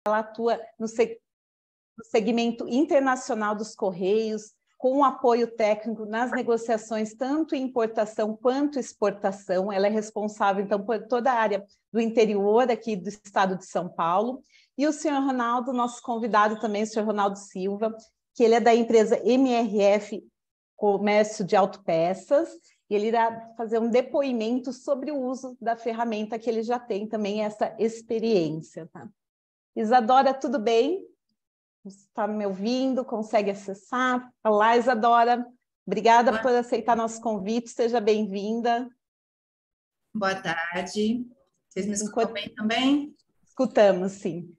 ela atua no segmento internacional dos Correios, com apoio técnico nas negociações, tanto em importação quanto exportação. Ela é responsável, então, por toda a área do interior aqui do estado de São Paulo. E o senhor Ronaldo, nosso convidado também, o senhor Ronaldo Silva, que ele é da empresa MRF Comércio de Autopeças, e ele irá fazer um depoimento sobre o uso da ferramenta, que ele já tem também essa experiência. Tá? Isadora, tudo bem? Está me ouvindo? Consegue acessar? Olá, Isadora. Obrigada por aceitar nosso convite. Seja bem-vinda. Boa tarde. Vocês me escutam bem também? Escutamos, sim.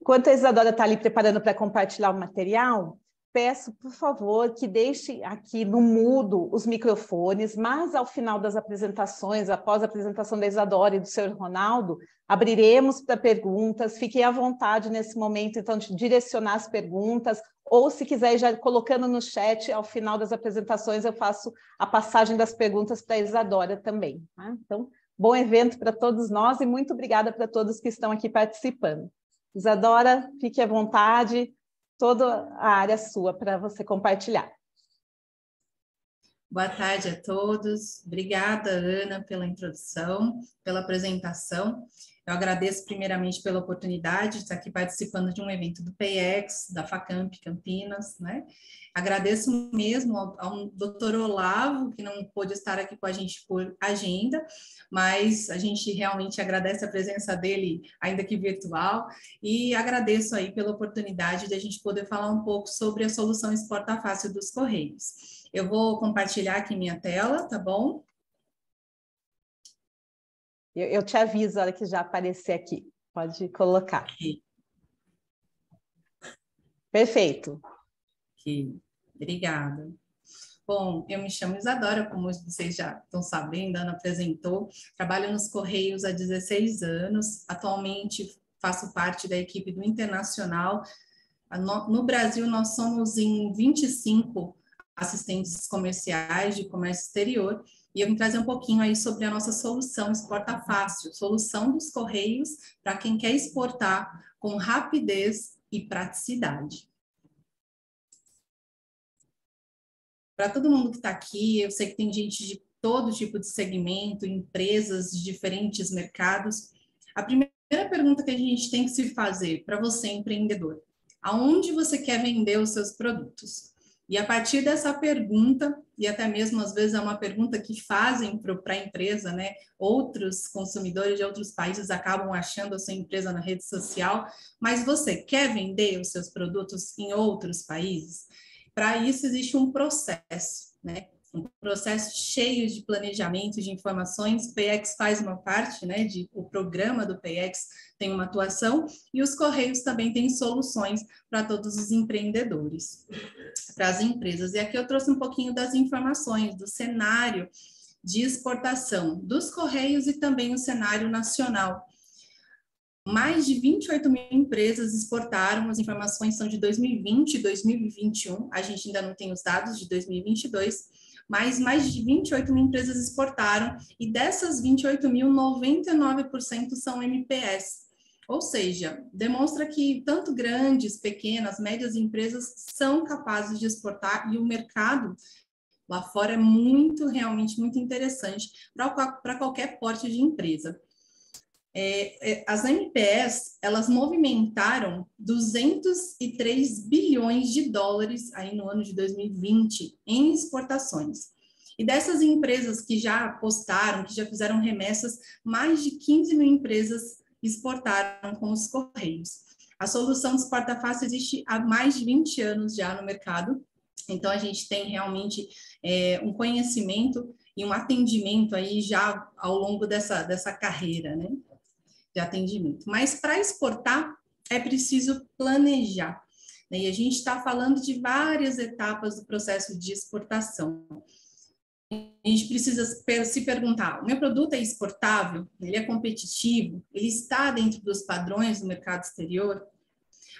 Enquanto a Isadora está ali preparando para compartilhar o material, peço, por favor, que deixe aqui no mudo os microfones, mas ao final das apresentações, após a apresentação da Isadora e do senhor Ronaldo, abriremos para perguntas. Fiquem à vontade nesse momento, então, de direcionar as perguntas, ou se quiser, já colocando no chat, ao final das apresentações, eu faço a passagem das perguntas para a Isadora também. Tá? Então, bom evento para todos nós e muito obrigada para todos que estão aqui participando. Isadora, fique à vontade, toda a área sua para você compartilhar. Boa tarde a todos. Obrigada, Ana, pela introdução, pela apresentação. Eu agradeço primeiramente pela oportunidade de estar aqui participando de um evento do PEX, da Facamp Campinas, né? Agradeço mesmo ao Dr. Olavo, que não pôde estar aqui com a gente por agenda, mas a gente realmente agradece a presença dele, ainda que virtual, e agradeço aí pela oportunidade de a gente poder falar um pouco sobre a solução Exporta Fácil dos Correios. Eu vou compartilhar aqui minha tela, tá bom? Eu te aviso a hora que já aparecer aqui. Pode colocar. Aqui. Perfeito. Aqui. Obrigada. Bom, eu me chamo Isadora, como vocês já estão sabendo, a Ana apresentou. Trabalho nos Correios há 16 anos. Atualmente faço parte da equipe do Internacional. No Brasil, nós somos em 25 assistentes comerciais de comércio exterior, e eu vim trazer um pouquinho aí sobre a nossa solução Exporta Fácil, solução dos Correios para quem quer exportar com rapidez e praticidade. Para todo mundo que está aqui, eu sei que tem gente de todo tipo de segmento, empresas de diferentes mercados. A primeira pergunta que a gente tem que se fazer para você, empreendedor, aonde você quer vender os seus produtos? E a partir dessa pergunta, e até mesmo às vezes é uma pergunta que fazem para a empresa, né? Outros consumidores de outros países acabam achando a sua empresa na rede social, mas você quer vender os seus produtos em outros países? Para isso existe um processo, né? Um processo cheio de planejamento, de informações. O PEX faz uma parte, né? O programa do PEX tem uma atuação, e os Correios também têm soluções para todos os empreendedores, para as empresas. E aqui eu trouxe um pouquinho das informações do cenário de exportação dos Correios e também o cenário nacional. Mais de 28 mil empresas exportaram, as informações são de 2020 e 2021, a gente ainda não tem os dados de 2022, mas mais de 28 mil empresas exportaram, e dessas 28 mil, 99% são MPS. Ou seja, demonstra que tanto grandes, pequenas, médias empresas são capazes de exportar, e o mercado lá fora é realmente muito interessante para qualquer porte de empresa. As MPS, elas movimentaram 203 bilhões de dólares aí no ano de 2020 em exportações. E dessas empresas que já apostaram, que já fizeram remessas, mais de 15 mil empresas exportaram com os Correios. A solução do Exporta Fácil existe há mais de 20 anos já no mercado, então a gente tem realmente um conhecimento e um atendimento aí já ao longo dessa carreira, né, de atendimento. Mas para exportar é preciso planejar, né? E a gente está falando de várias etapas do processo de exportação. A gente precisa se perguntar: o meu produto é exportável? Ele é competitivo? Ele está dentro dos padrões do mercado exterior?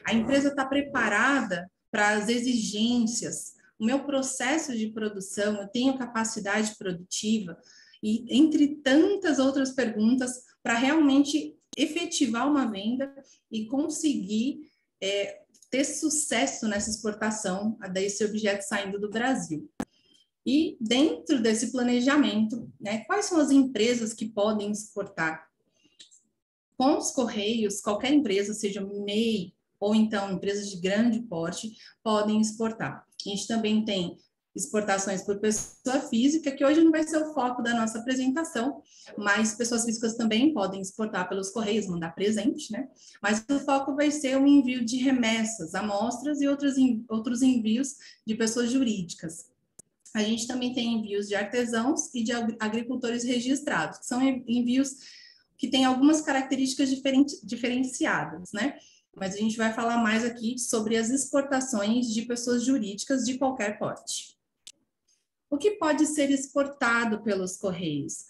A empresa está preparada para as exigências? O meu processo de produção, eu tenho capacidade produtiva? E entre tantas outras perguntas, para realmente efetivar uma venda e conseguir ter sucesso nessa exportação desse objeto saindo do Brasil. E dentro desse planejamento, né, quais são as empresas que podem exportar? Com os Correios, qualquer empresa, seja MEI ou então empresas de grande porte, podem exportar. A gente também tem exportações por pessoa física, que hoje não vai ser o foco da nossa apresentação, mas pessoas físicas também podem exportar pelos Correios, mandar presente, né? Mas o foco vai ser o envio de remessas, amostras e outros envios de pessoas jurídicas. A gente também tem envios de artesãos e de agricultores registrados, que são envios que têm algumas características diferenciadas, né? Mas a gente vai falar mais aqui sobre as exportações de pessoas jurídicas de qualquer porte. O que pode ser exportado pelos Correios?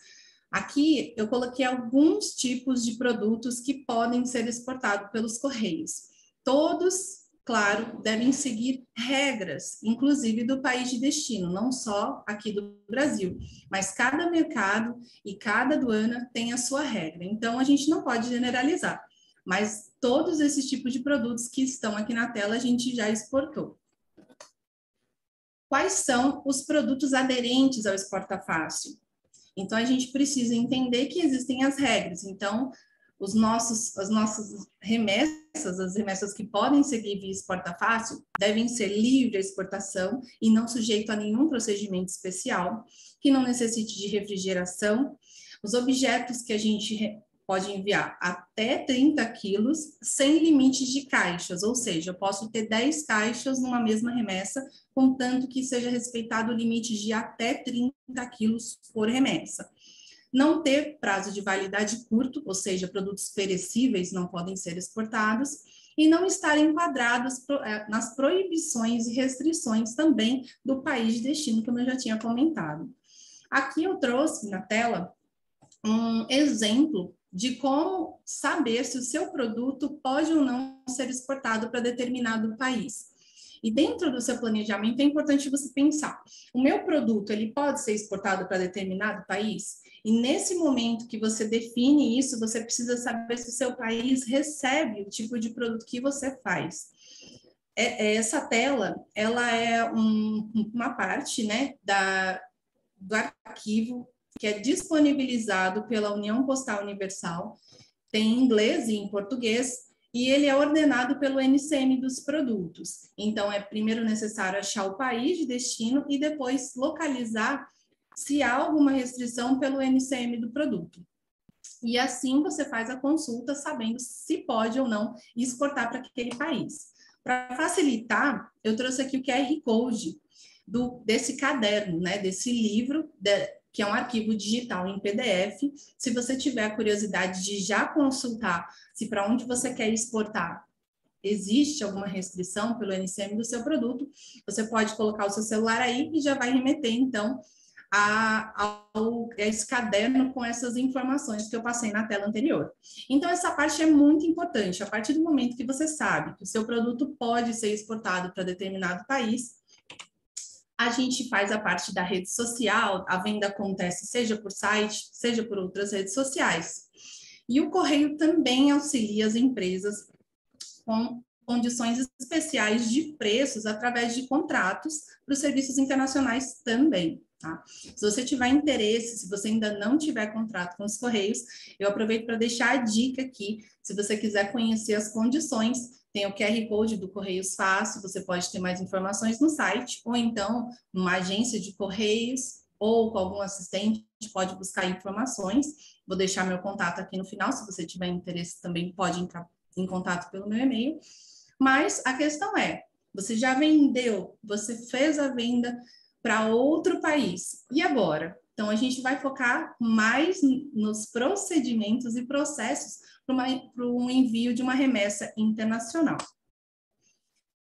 Aqui eu coloquei alguns tipos de produtos que podem ser exportados pelos Correios. Todos, claro, devem seguir regras, inclusive do país de destino, não só aqui do Brasil, mas cada mercado e cada aduana tem a sua regra. Então, a gente não pode generalizar, mas todos esses tipos de produtos que estão aqui na tela a gente já exportou. Quais são os produtos aderentes ao Exporta Fácil? Então, a gente precisa entender que existem as regras. Então, as nossas remessas, as remessas que podem seguir via Exporta Fácil, devem ser livre à exportação e não sujeito a nenhum procedimento especial, que não necessite de refrigeração. Os objetos que a gente pode enviar até 30 quilos, sem limites de caixas, ou seja, eu posso ter 10 caixas numa mesma remessa, contanto que seja respeitado o limite de até 30 quilos por remessa. Não ter prazo de validade curto, ou seja, produtos perecíveis não podem ser exportados, e não estar enquadrados nas proibições e restrições também do país de destino, como eu já tinha comentado. Aqui eu trouxe na tela um exemplo de como saber se o seu produto pode ou não ser exportado para determinado país. E dentro do seu planejamento é importante você pensar, o meu produto, ele pode ser exportado para determinado país? E nesse momento que você define isso, você precisa saber se o seu país recebe o tipo de produto que você faz. Essa tela, ela é uma parte, né, do arquivo que é disponibilizado pela União Postal Universal, tem em inglês e em português, e ele é ordenado pelo NCM dos produtos. Então, é primeiro necessário achar o país de destino e depois localizar se há alguma restrição pelo NCM do produto. E assim você faz a consulta sabendo se pode ou não exportar para aquele país. Para facilitar, eu trouxe aqui o QR Code desse caderno, né, desse livro, que é um arquivo digital em PDF. Se você tiver a curiosidade de já consultar se para onde você quer exportar existe alguma restrição pelo NCM do seu produto, você pode colocar o seu celular aí e já vai remeter, então, a esse caderno com essas informações que eu passei na tela anterior. Então, essa parte é muito importante. A partir do momento que você sabe que o seu produto pode ser exportado para determinado país, a gente faz a parte da rede social, a venda acontece seja por site, seja por outras redes sociais. E o Correio também auxilia as empresas com condições especiais de preços através de contratos para os serviços internacionais também. Tá? Se você tiver interesse, se você ainda não tiver contrato com os Correios, eu aproveito para deixar a dica aqui, se você quiser conhecer as condições, tem o QR Code do Correios Fácil, você pode ter mais informações no site, ou então numa agência de Correios, ou com algum assistente, pode buscar informações. Vou deixar meu contato aqui no final, se você tiver interesse também pode entrar em contato pelo meu e-mail. Mas a questão é, você já vendeu, você fez a venda para outro país, e agora? Então, a gente vai focar mais nos procedimentos e processos para um envio de uma remessa internacional.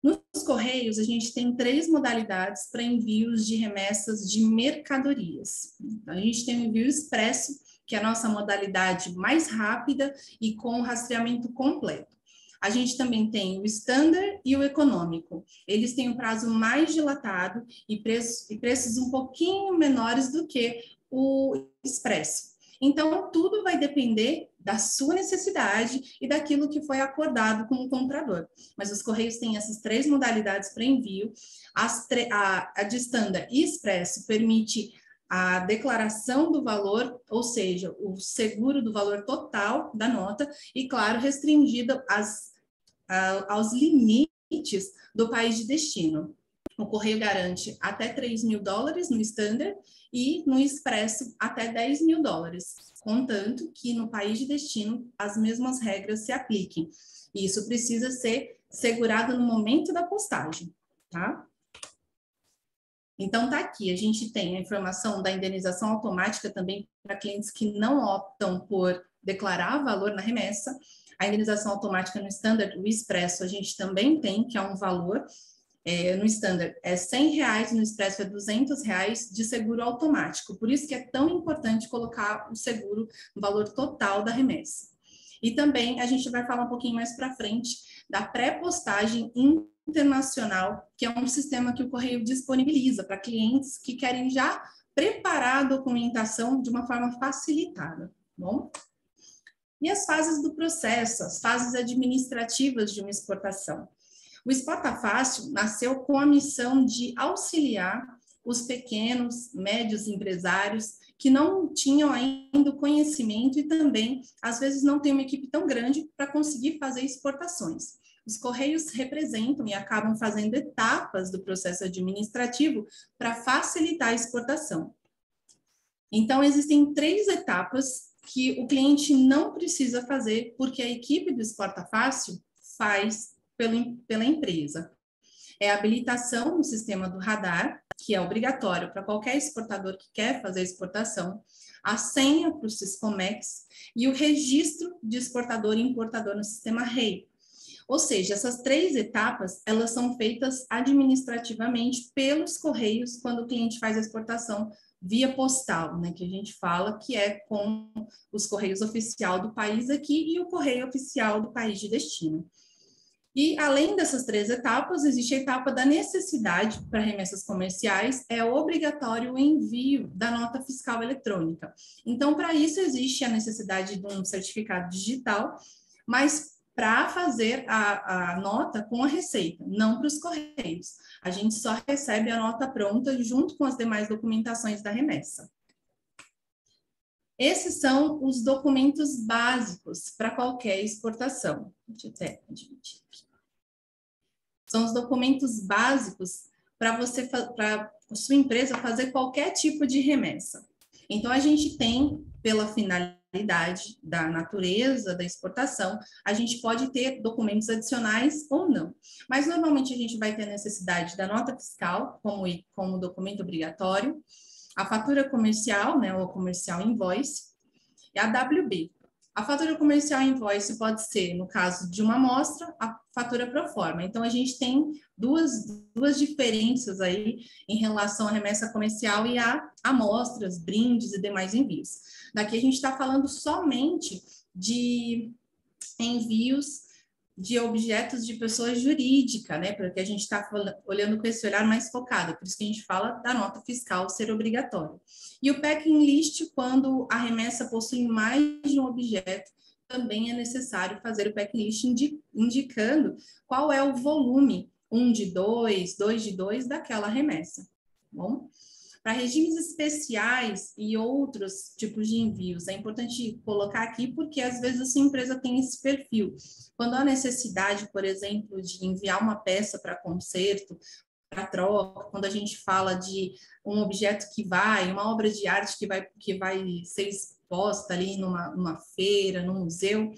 Nos Correios, a gente tem 3 modalidades para envios de remessas de mercadorias. A gente tem o envio expresso, que é a nossa modalidade mais rápida e com rastreamento completo. A gente também tem o standard e o econômico. Eles têm um prazo mais dilatado e preços um pouquinho menores do que o expresso. Então, tudo vai depender da sua necessidade e daquilo que foi acordado com o comprador. Mas os Correios têm essas 3 modalidades para envio. A de Standard e Expresso permite a declaração do valor, ou seja, o seguro do valor total da nota, e, claro, restringida aos limites do país de destino. O Correio garante até $3.000 no Standard e no Expresso até $10.000, contanto que no país de destino as mesmas regras se apliquem. E isso precisa ser segurado no momento da postagem, tá? Então, tá aqui, a gente tem a informação da indenização automática também para clientes que não optam por declarar valor na remessa. A indenização automática no Standard, o Expresso, a gente também tem, que é um valor, no Standard é R$100, no Expresso é R$200 de seguro automático. Por isso que é tão importante colocar o seguro no valor total da remessa. E também a gente vai falar um pouquinho mais para frente da pré-postagem internacional, que é um sistema que o Correio disponibiliza para clientes que querem já preparar a documentação de uma forma facilitada, bom? E as fases do processo, as fases administrativas de uma exportação. O Exporta Fácil nasceu com a missão de auxiliar os pequenos, médios empresários que não tinham ainda o conhecimento e também, às vezes, não tem uma equipe tão grande para conseguir fazer exportações. Os Correios representam e acabam fazendo etapas do processo administrativo para facilitar a exportação. Então, existem 3 etapas que o cliente não precisa fazer, porque a equipe do Exporta Fácil faz pela empresa. É a habilitação no sistema do radar, que é obrigatório para qualquer exportador que quer fazer exportação, a senha para o Syscomex e o registro de exportador e importador no sistema REI. Ou seja, essas 3 etapas, elas são feitas administrativamente pelos Correios quando o cliente faz a exportação via postal, né, que a gente fala que é com os Correios oficial do país aqui e o Correio oficial do país de destino. E, além dessas 3 etapas, existe a etapa da necessidade para remessas comerciais, é obrigatório o envio da nota fiscal eletrônica. Então, para isso, existe a necessidade de um certificado digital, mas para fazer a nota com a receita, não para os Correios. A gente só recebe a nota pronta junto com as demais documentações da remessa. Esses são os documentos básicos para qualquer exportação. Deixa eu até dividir aqui. São os documentos básicos para a sua empresa fazer qualquer tipo de remessa. Então, a gente tem, pela finalidade da natureza da exportação, a gente pode ter documentos adicionais ou não. Mas, normalmente, a gente vai ter a necessidade da nota fiscal, como documento obrigatório, a fatura comercial, né, ou comercial invoice, e a WB. A fatura comercial invoice pode ser, no caso de uma amostra, a fatura pro forma. Então, a gente tem duas diferenças aí em relação à remessa comercial e a amostras, brindes e demais envios. Daqui a gente está falando somente de envios de objetos de pessoa jurídica, né? Porque a gente está olhando com esse olhar mais focado, por isso que a gente fala da nota fiscal ser obrigatória. E o packing list, quando a remessa possui mais de um objeto, também é necessário fazer o packing list indicando qual é o volume, 1 de 2, 2 de 2 daquela remessa. Bom? Para regimes especiais e outros tipos de envios, é importante colocar aqui porque às vezes a sua empresa tem esse perfil. Quando há necessidade, por exemplo, de enviar uma peça para conserto, para troca, quando a gente fala de um objeto uma obra de arte que vai ser exposta ali numa feira, num museu,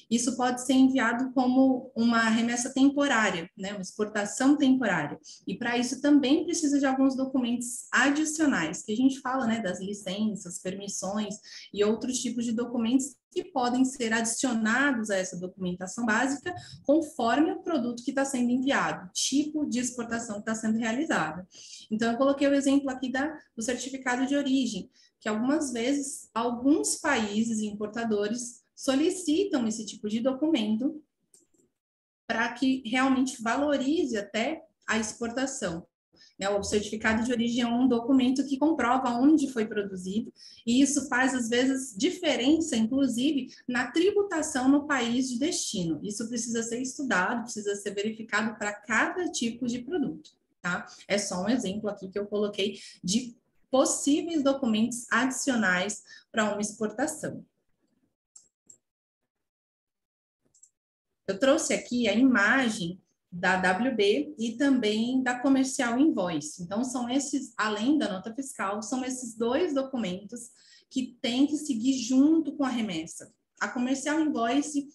isso pode ser enviado como uma remessa temporária, né, uma exportação temporária. E para isso também precisa de alguns documentos adicionais, que a gente fala, né, das licenças, permissões e outros tipos de documentos que podem ser adicionados a essa documentação básica conforme o produto que está sendo enviado, tipo de exportação que está sendo realizada. Então, eu coloquei o exemplo aqui do certificado de origem, que algumas vezes alguns países importadores solicitam esse tipo de documento para que realmente valorize até a exportação. né? O certificado de origem é um documento que comprova onde foi produzido, e isso faz, às vezes, diferença, inclusive, na tributação no país de destino. Isso precisa ser estudado, precisa ser verificado para cada tipo de produto, tá? É só um exemplo aqui que eu coloquei de possíveis documentos adicionais para uma exportação. Eu trouxe aqui a imagem da WB e também da Comercial Invoice. Então, são esses, além da nota fiscal, são esses dois documentos que têm que seguir junto com a remessa. A Comercial Invoice,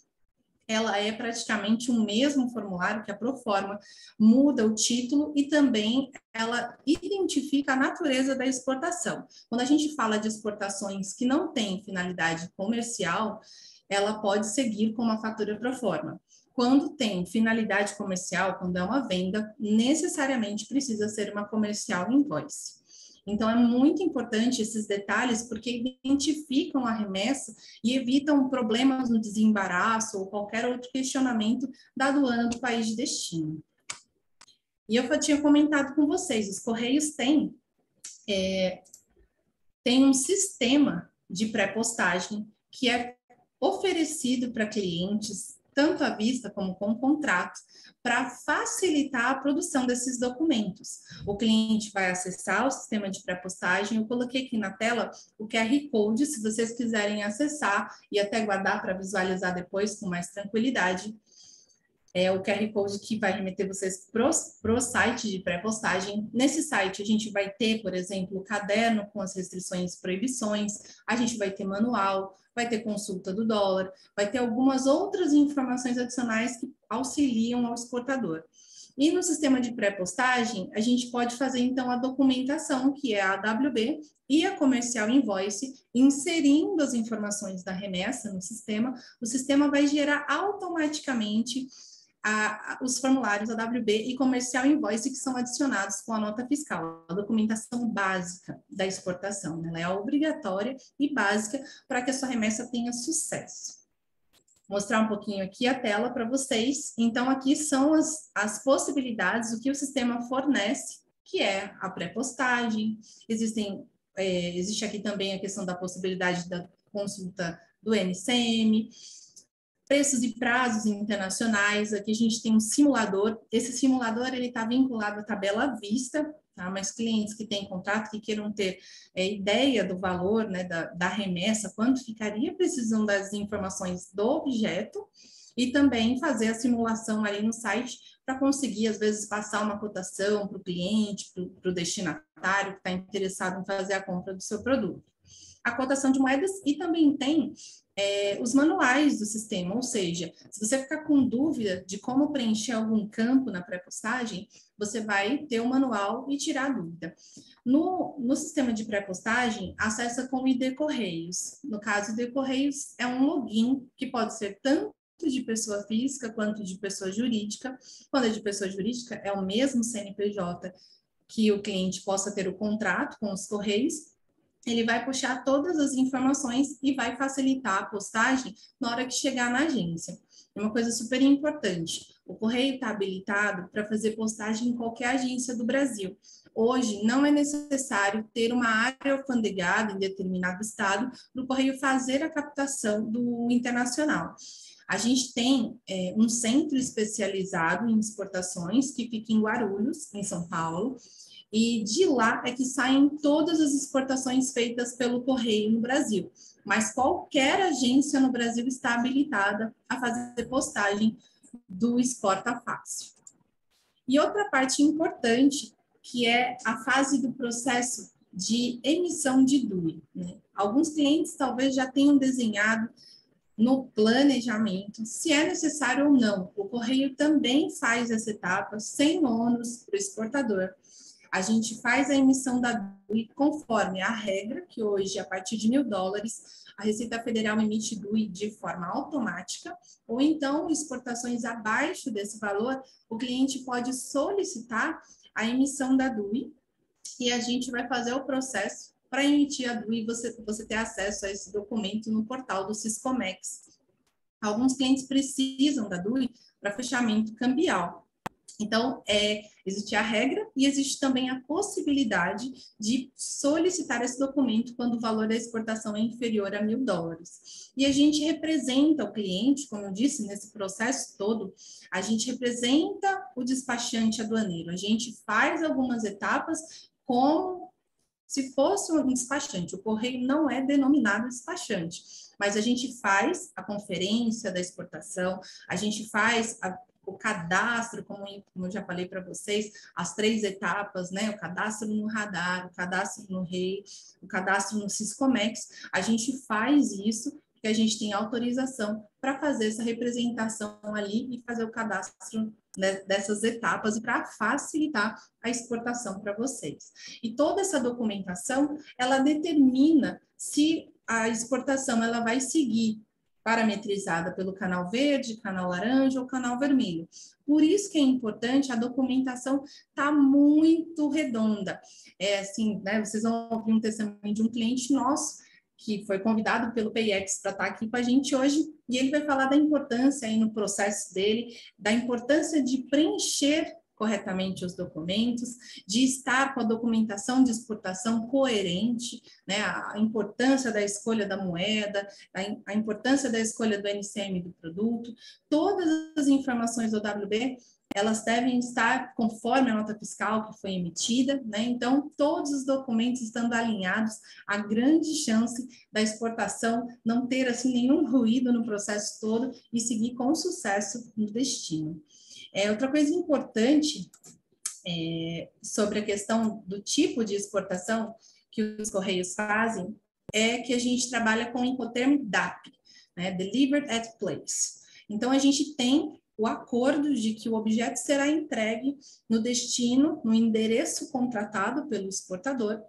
ela é praticamente o mesmo formulário que a Proforma, muda o título e também ela identifica a natureza da exportação. Quando a gente fala de exportações que não têm finalidade comercial, ela pode seguir com uma fatura Proforma. Quando tem finalidade comercial, quando é uma venda, necessariamente precisa ser uma Comercial Invoice. Então, é muito importante esses detalhes, porque identificam a remessa e evitam problemas no desembaraço ou qualquer outro questionamento da aduana do país de destino. E eu tinha comentado com vocês, os Correios têm um sistema de pré-postagem que é oferecido para clientes, tanto à vista como com contrato, para facilitar a produção desses documentos. O cliente vai acessar o sistema de pré-postagem, eu coloquei aqui na tela o QR Code, se vocês quiserem acessar e até guardar para visualizar depois com mais tranquilidade. É o QR Code que vai remeter vocês para o site de pré-postagem. Nesse site, a gente vai ter, por exemplo, o caderno com as restrições e proibições, a gente vai ter manual, vai ter consulta do dólar, vai ter algumas outras informações adicionais que auxiliam ao exportador. E no sistema de pré-postagem, a gente pode fazer, então, a documentação, que é a AWB, e a Comercial Invoice, inserindo as informações da remessa no sistema. O sistema vai gerar automaticamente os formulários AWB e Comercial Invoice que são adicionados com a nota fiscal, a documentação básica da exportação, né? Ela é obrigatória e básica para que a sua remessa tenha sucesso. Vou mostrar um pouquinho aqui a tela para vocês. Então, aqui são as possibilidades, o que o sistema fornece, que é a pré-postagem. Existe aqui também a questão da possibilidade da consulta do NCM, preços e prazos internacionais. Aqui a gente tem um simulador. Esse simulador ele está vinculado à tabela à vista, tá? Mas clientes que têm contrato, que queiram ter ideia do valor, né, da remessa, quanto ficaria, precisam das informações do objeto e também fazer a simulação ali no site para conseguir, às vezes, passar uma cotação para o cliente, para o destinatário que está interessado em fazer a compra do seu produto. A cotação de moedas e também tem os manuais do sistema, ou seja, se você ficar com dúvida de como preencher algum campo na pré-postagem, você vai ter o manual e tirar a dúvida. No sistema de pré-postagem, acessa com o ID Correios. No caso, o ID Correios é um login que pode ser tanto de pessoa física quanto de pessoa jurídica. Quando é de pessoa jurídica, é o mesmo CNPJ que o cliente possa ter o contrato com os Correios. Ele vai puxar todas as informações e vai facilitar a postagem na hora que chegar na agência. É uma coisa super importante. O correio está habilitado para fazer postagem em qualquer agência do Brasil. Hoje, não é necessário ter uma área alfandegada em determinado estado para o correio fazer a captação do internacional. A gente tem um centro especializado em exportações que fica em Guarulhos, em São Paulo, e de lá é que saem todas as exportações feitas pelo correio no Brasil. Mas qualquer agência no Brasil está habilitada a fazer postagem do Exporta Fácil. E outra parte importante, que é a fase do processo de emissão de DUI, né? Alguns clientes talvez já tenham desenhado no planejamento se é necessário ou não. O correio também faz essa etapa sem ônus para o exportador. A gente faz a emissão da DUI conforme a regra, que hoje, a partir de $1.000, a Receita Federal emite DUI de forma automática, ou então, exportações abaixo desse valor, o cliente pode solicitar a emissão da DUI e a gente vai fazer o processo para emitir a DUI e você ter acesso a esse documento no portal do Siscomex. Alguns clientes precisam da DUI para fechamento cambial. Então, existe a regra e existe também a possibilidade de solicitar esse documento quando o valor da exportação é inferior a $1.000. E a gente representa o cliente, como eu disse, nesse processo todo, a gente representa o despachante aduaneiro, a gente faz algumas etapas como se fosse um despachante. O correio não é denominado despachante, mas a gente faz a conferência da exportação, a gente faz o cadastro, como eu já falei para vocês, as 3 etapas, né? O cadastro no radar, o cadastro no REI, o cadastro no Siscomex. A gente faz isso porque a gente tem autorização para fazer essa representação ali e fazer o cadastro, né, dessas etapas e para facilitar a exportação para vocês. E toda essa documentação, ela determina se a exportação ela vai seguir parametrizada pelo canal verde, canal laranja ou canal vermelho. Por isso que é importante, a documentação tá muito redonda. Assim, né, vocês vão ouvir um testemunho de um cliente nosso que foi convidado pelo PayEx para estar aqui com a gente hoje, e ele vai falar da importância aí no processo dele, da importância de preencher corretamente os documentos, de estar com a documentação de exportação coerente, né, a importância da escolha da moeda, a importância da escolha do NCM do produto, todas as informações do OWB, elas devem estar conforme a nota fiscal que foi emitida, né? Então, todos os documentos estando alinhados, há grande chance da exportação não ter, assim, nenhum ruído no processo todo e seguir com sucesso no destino. Outra coisa importante sobre a questão do tipo de exportação que os Correios fazem é que a gente trabalha com o Incoterm DAP, né? Delivered at Place. Então, a gente tem o acordo de que o objeto será entregue no destino, no endereço contratado pelo exportador,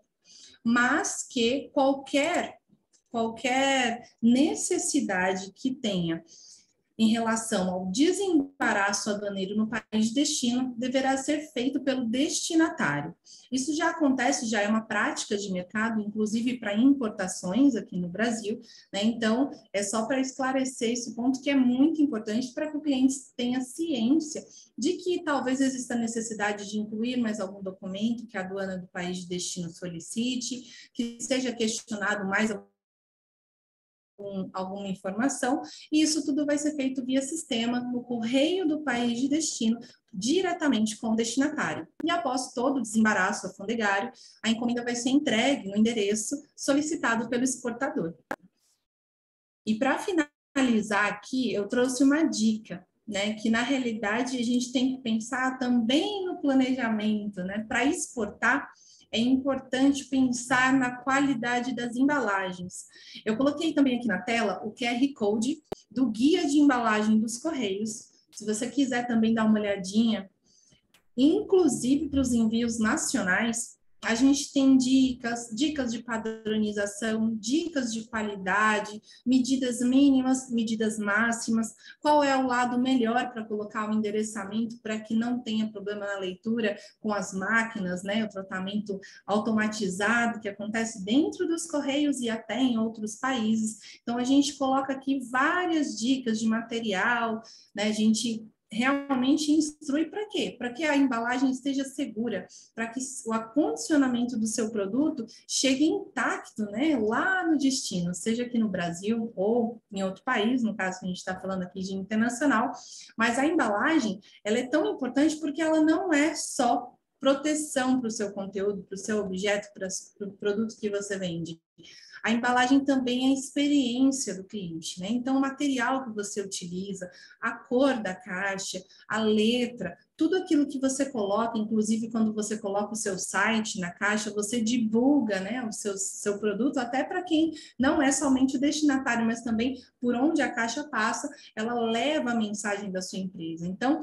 mas que qualquer necessidade que tenha em relação ao desembaraço aduaneiro no país de destino deverá ser feito pelo destinatário. Isso já acontece, já é uma prática de mercado, inclusive para importações aqui no Brasil, né? Então, é só para esclarecer esse ponto que é muito importante para que o cliente tenha ciência de que talvez exista necessidade de incluir mais algum documento que a aduana do país de destino solicite, que seja questionado mais alguma informação, e isso tudo vai ser feito via sistema, no correio do país de destino, diretamente com o destinatário. E após todo o desembaraço alfandegário, a encomenda vai ser entregue no endereço solicitado pelo exportador. E para finalizar aqui, eu trouxe uma dica, né, que na realidade a gente tem que pensar também no planejamento, né, para exportar. É importante pensar na qualidade das embalagens. Eu coloquei também aqui na tela o QR Code do Guia de Embalagem dos Correios. Se você quiser também dar uma olhadinha, inclusive para os envios nacionais, a gente tem dicas de padronização, dicas de qualidade, medidas mínimas, medidas máximas, qual é o lado melhor para colocar o endereçamento para que não tenha problema na leitura com as máquinas, né? O tratamento automatizado que acontece dentro dos Correios e até em outros países. Então, a gente coloca aqui várias dicas de material, né? A gente realmente instrui para quê? Para que a embalagem esteja segura, para que o acondicionamento do seu produto chegue intacto, né, lá no destino, seja aqui no Brasil ou em outro país, no caso que a gente está falando aqui de internacional, mas a embalagem, ela é tão importante porque ela não é só proteção para o seu conteúdo, para o seu objeto, para o produto que você vende. A embalagem também é a experiência do cliente, né? Então, o material que você utiliza, a cor da caixa, a letra, tudo aquilo que você coloca, inclusive quando você coloca o seu site na caixa, você divulga, né, o seu produto, até para quem não é somente o destinatário, mas também por onde a caixa passa, ela leva a mensagem da sua empresa. Então,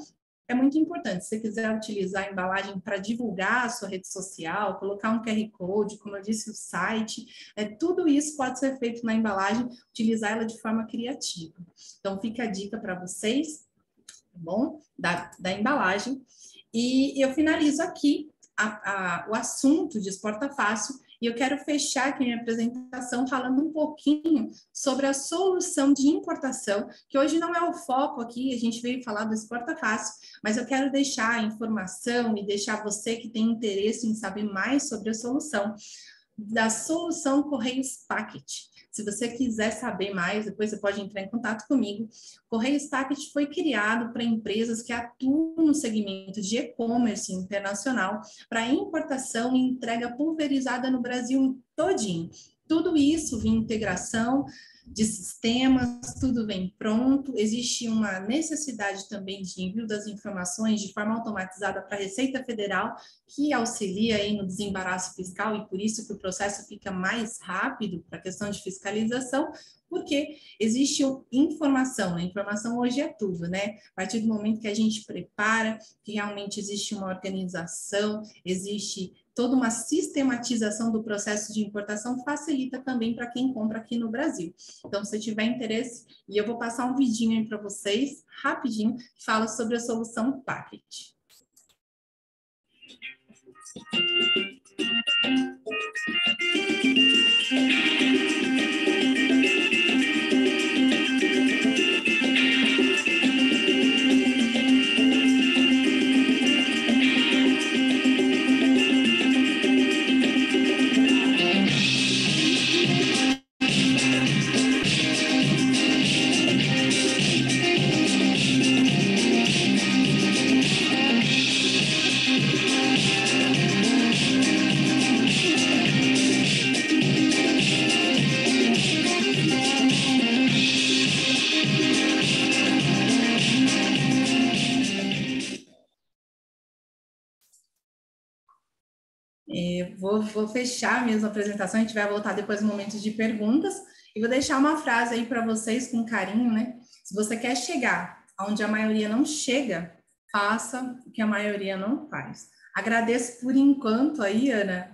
é muito importante, se você quiser utilizar a embalagem para divulgar a sua rede social, colocar um QR Code, como eu disse, o site, tudo isso pode ser feito na embalagem, utilizar ela de forma criativa. Então, fica a dica para vocês, tá bom? Da embalagem. E eu finalizo aqui o assunto de Exporta Fácil E eu quero fechar aqui minha apresentação falando um pouquinho sobre a solução de importação, que hoje não é o foco aqui, a gente veio falar do Exporta Fácil, mas eu quero deixar a informação e deixar você que tem interesse em saber mais sobre a solução, da solução Correios Packet. Se você quiser saber mais, depois você pode entrar em contato comigo. Correios Packet foi criado para empresas que atuam no segmento de e-commerce internacional para importação e entrega pulverizada no Brasil todinho. Tudo isso via integração de sistemas, tudo vem pronto. Existe uma necessidade também de envio das informações de forma automatizada para a Receita Federal, que auxilia aí no desembaraço fiscal e por isso que o processo fica mais rápido para a questão de fiscalização, porque existe informação, a informação hoje é tudo, né? A partir do momento que a gente prepara, que realmente existe uma organização, existe toda uma sistematização do processo de importação, facilita também para quem compra aqui no Brasil. Então, se tiver interesse, e eu vou passar um vidinho aí para vocês, rapidinho, que fala sobre a solução Packet. Vou fechar mesmo a apresentação, a gente vai voltar depois no momento de perguntas, e vou deixar uma frase aí para vocês com carinho, né? Se você quer chegar onde a maioria não chega, faça o que a maioria não faz. Agradeço por enquanto aí, Ana,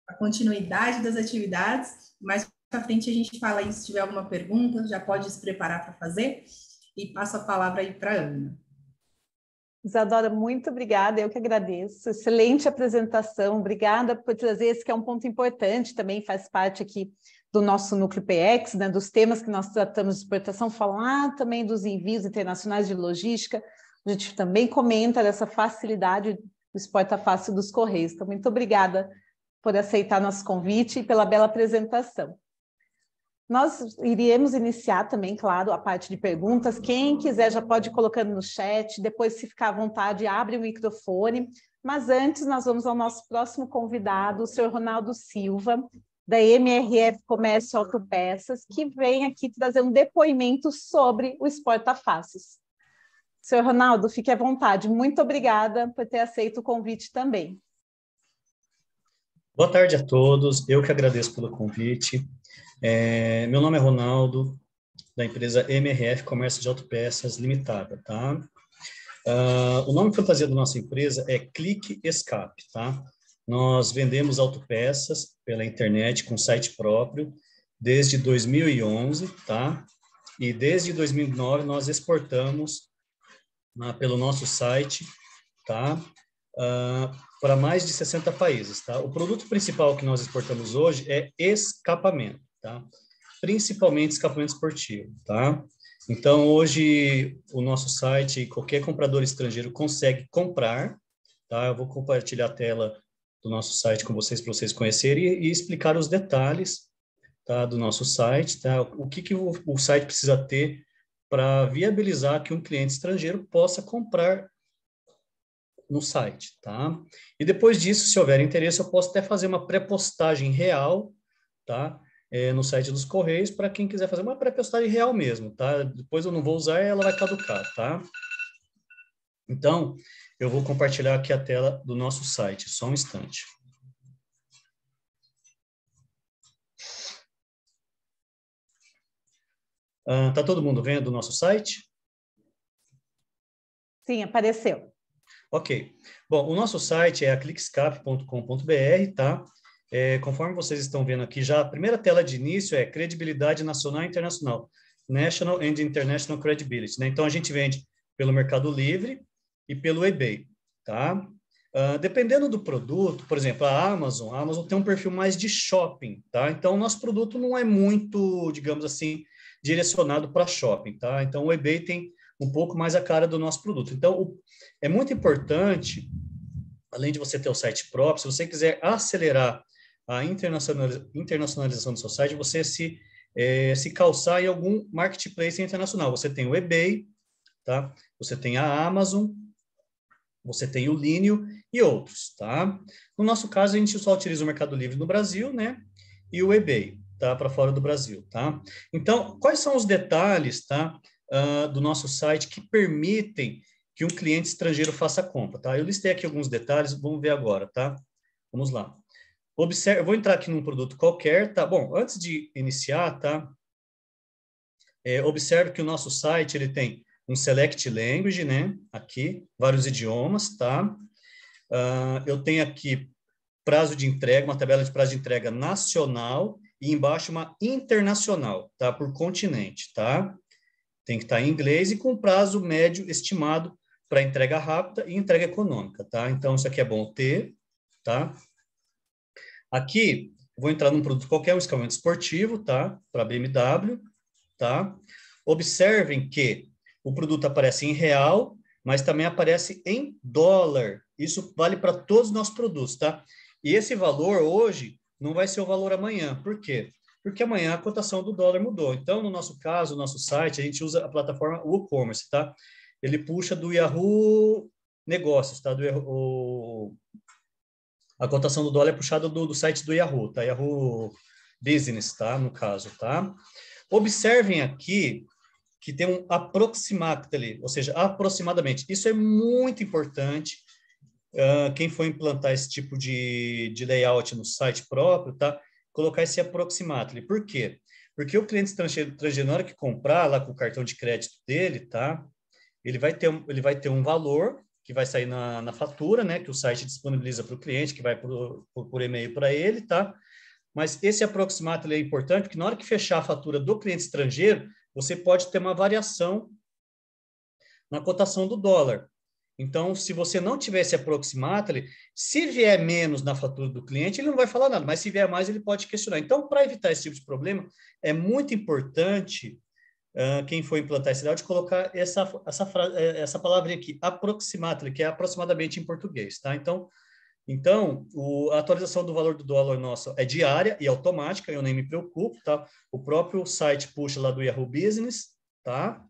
a continuidade das atividades, mais para frente a gente fala aí, se tiver alguma pergunta, já pode se preparar para fazer, e passo a palavra aí para a Ana. Isadora, muito obrigada, eu que agradeço. Excelente apresentação, obrigada por trazer esse que é um ponto importante, também faz parte aqui do nosso núcleo PX, né, dos temas que nós tratamos de exportação, falar também dos envios internacionais de logística, a gente também comenta dessa facilidade do Exporta Fácil dos Correios. Então, muito obrigada por aceitar nosso convite e pela bela apresentação. Nós iremos iniciar também, claro, a parte de perguntas. Quem quiser já pode ir colocando no chat, depois, se ficar à vontade, abre o microfone. Mas antes, nós vamos ao nosso próximo convidado, o senhor Ronaldo Silva, da MRF Comércio Autopeças, que vem aqui trazer um depoimento sobre o Exporta Fáceis. Senhor Ronaldo, fique à vontade. Muito obrigada por ter aceito o convite também. Boa tarde a todos, eu que agradeço pelo convite. Meu nome é Ronaldo, da empresa MRF Comércio de Autopeças Limitada, tá? O nome fantasia da nossa empresa é Clique Escape, tá? Nós vendemos autopeças pela internet com site próprio desde 2011, tá? E desde 2009 nós exportamos pelo nosso site, tá? Para mais de 60 países, tá? O produto principal que nós exportamos hoje é escapamento, tá? Principalmente escapamento esportivo, tá? Então, hoje, o nosso site, qualquer comprador estrangeiro consegue comprar, tá? Eu vou compartilhar a tela do nosso site com vocês, para vocês conhecerem e explicar os detalhes, tá, do nosso site, tá? O que o site precisa ter para viabilizar que um cliente estrangeiro possa comprar no site, tá? E depois disso, se houver interesse, eu posso até fazer uma pré-postagem real, tá? No site dos Correios, para quem quiser fazer uma pré-postagem real mesmo, tá? Depois eu não vou usar, ela vai caducar, tá? Então, eu vou compartilhar aqui a tela do nosso site, só um instante. Tá todo mundo vendo o nosso site? Sim, apareceu. Ok. Bom, o nosso site é a cliquescape.com.br, tá? Conforme vocês estão vendo aqui, já a primeira tela de início é credibilidade nacional e internacional, National and International Credibility, né? Então, a gente vende pelo Mercado Livre e pelo eBay, tá? Dependendo do produto, por exemplo, a Amazon tem um perfil mais de shopping, tá? Então, o nosso produto não é muito, digamos assim, direcionado para shopping, tá? Então, o eBay tem um pouco mais a cara do nosso produto. Então, é muito importante, além de você ter o site próprio, se você quiser acelerar a internacionalização do seu site, você se calçar em algum marketplace internacional. Você tem o eBay, tá? Você tem a Amazon, você tem o Linio e outros, tá? No nosso caso, a gente só utiliza o Mercado Livre no Brasil, né? E o eBay, tá? Para fora do Brasil, tá? Então, quais são os detalhes, tá? Do nosso site que permitem que um cliente estrangeiro faça a compra, tá? Eu listei aqui alguns detalhes, vamos ver agora, tá? Vamos lá. Observe, eu vou entrar aqui num produto qualquer, tá? Bom, antes de iniciar, tá? Observe que o nosso site, ele tem um Select Language, né? Aqui, vários idiomas, tá? Eu tenho aqui prazo de entrega, uma tabela de prazo de entrega nacional e embaixo uma internacional, tá? Por continente, tá? Tem que estar em inglês e com prazo médio estimado para entrega rápida e entrega econômica, tá? Então, isso aqui é bom ter, tá? Aqui, vou entrar num produto qualquer, um escapamento esportivo, tá? Para BMW, tá? Observem que o produto aparece em real, mas também aparece em dólar. Isso vale para todos os nossos produtos, tá? E esse valor hoje não vai ser o valor amanhã. Por quê? Porque amanhã a cotação do dólar mudou. Então, no nosso caso, no nosso site, a gente usa a plataforma WooCommerce, tá? Ele puxa do Yahoo Negócios, tá? A cotação do dólar é puxada do site do Yahoo, tá? Yahoo Business, tá? No caso, tá? Observem aqui que tem um approximately, ou seja, aproximadamente. Isso é muito importante. Quem for implantar esse tipo de layout no site próprio, tá? Colocar esse approximately. Por quê? Porque o cliente estrangeiro, na hora que comprar lá com o cartão de crédito dele, tá? Ele vai ter um valor que vai sair na fatura, né? Que o site disponibiliza para o cliente, que vai por e-mail para ele, tá? Mas esse approximately é importante, porque na hora que fechar a fatura do cliente estrangeiro, você pode ter uma variação na cotação do dólar. Então, se você não tiver esse approximately, se vier menos na fatura do cliente, ele não vai falar nada, mas se vier mais, ele pode questionar. Então, para evitar esse tipo de problema, é muito importante, quem for implantar esse layout, colocar essa palavrinha aqui, approximately, que é aproximadamente em português, tá? Então, a atualização do valor do dólar nosso é diária e automática, eu nem me preocupo, tá? O próprio site puxa lá do Yahoo Business, tá?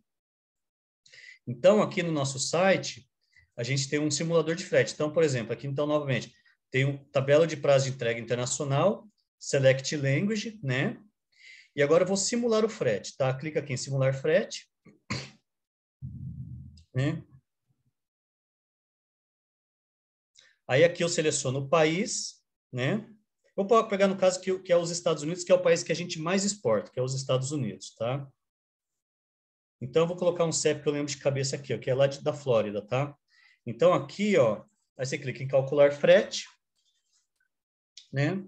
Então, aqui no nosso site, a gente tem um simulador de frete. Então, por exemplo, aqui, então, novamente, tem tabela de prazo de entrega internacional, Select Language, né? E agora eu vou simular o frete, tá? Clica aqui em simular frete, né? Aí aqui eu seleciono o país, né? Eu posso pegar no caso que é os Estados Unidos, que é o país que a gente mais exporta, que é os Estados Unidos, tá? Então, eu vou colocar um CEP que eu lembro de cabeça aqui, ó, que é lá da Flórida, tá? Então, aqui, ó, aí você clica em calcular frete, né?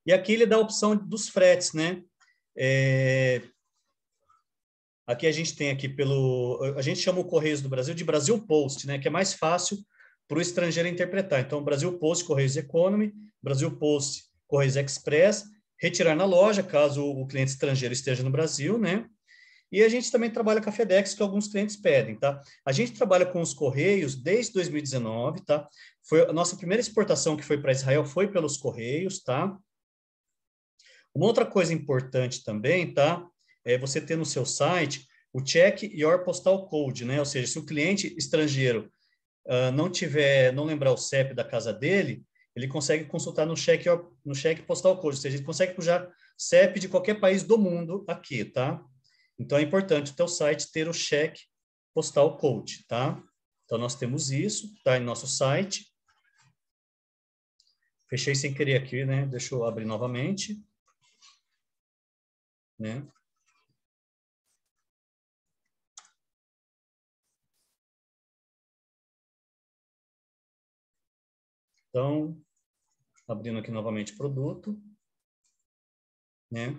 E aqui ele dá a opção dos fretes, né? Aqui a gente tem aqui a gente chama o Correios do Brasil de Brasil Post, né? Que é mais fácil para o estrangeiro interpretar. Então, Brasil Post, Correios Economy, Brasil Post, Correios Express, retirar na loja, caso o cliente estrangeiro esteja no Brasil, né? E a gente também trabalha com a FedEx, que alguns clientes pedem, tá? A gente trabalha com os Correios desde 2019, tá? Foi a nossa primeira exportação que foi para Israel foi pelos Correios, tá? Uma outra coisa importante também, tá? É você ter no seu site o Check Your Postal Code, né? Ou seja, se o cliente estrangeiro não lembrar o CEP da casa dele, ele consegue consultar no Check Postal Code, ou seja, ele consegue puxar CEP de qualquer país do mundo aqui, tá? Então, é importante o teu site ter o Check Postal Code, tá? Então, nós temos isso, tá? Em nosso site. Fechei sem querer aqui, né? Deixa eu abrir novamente, né? Então, abrindo aqui novamente produto, né?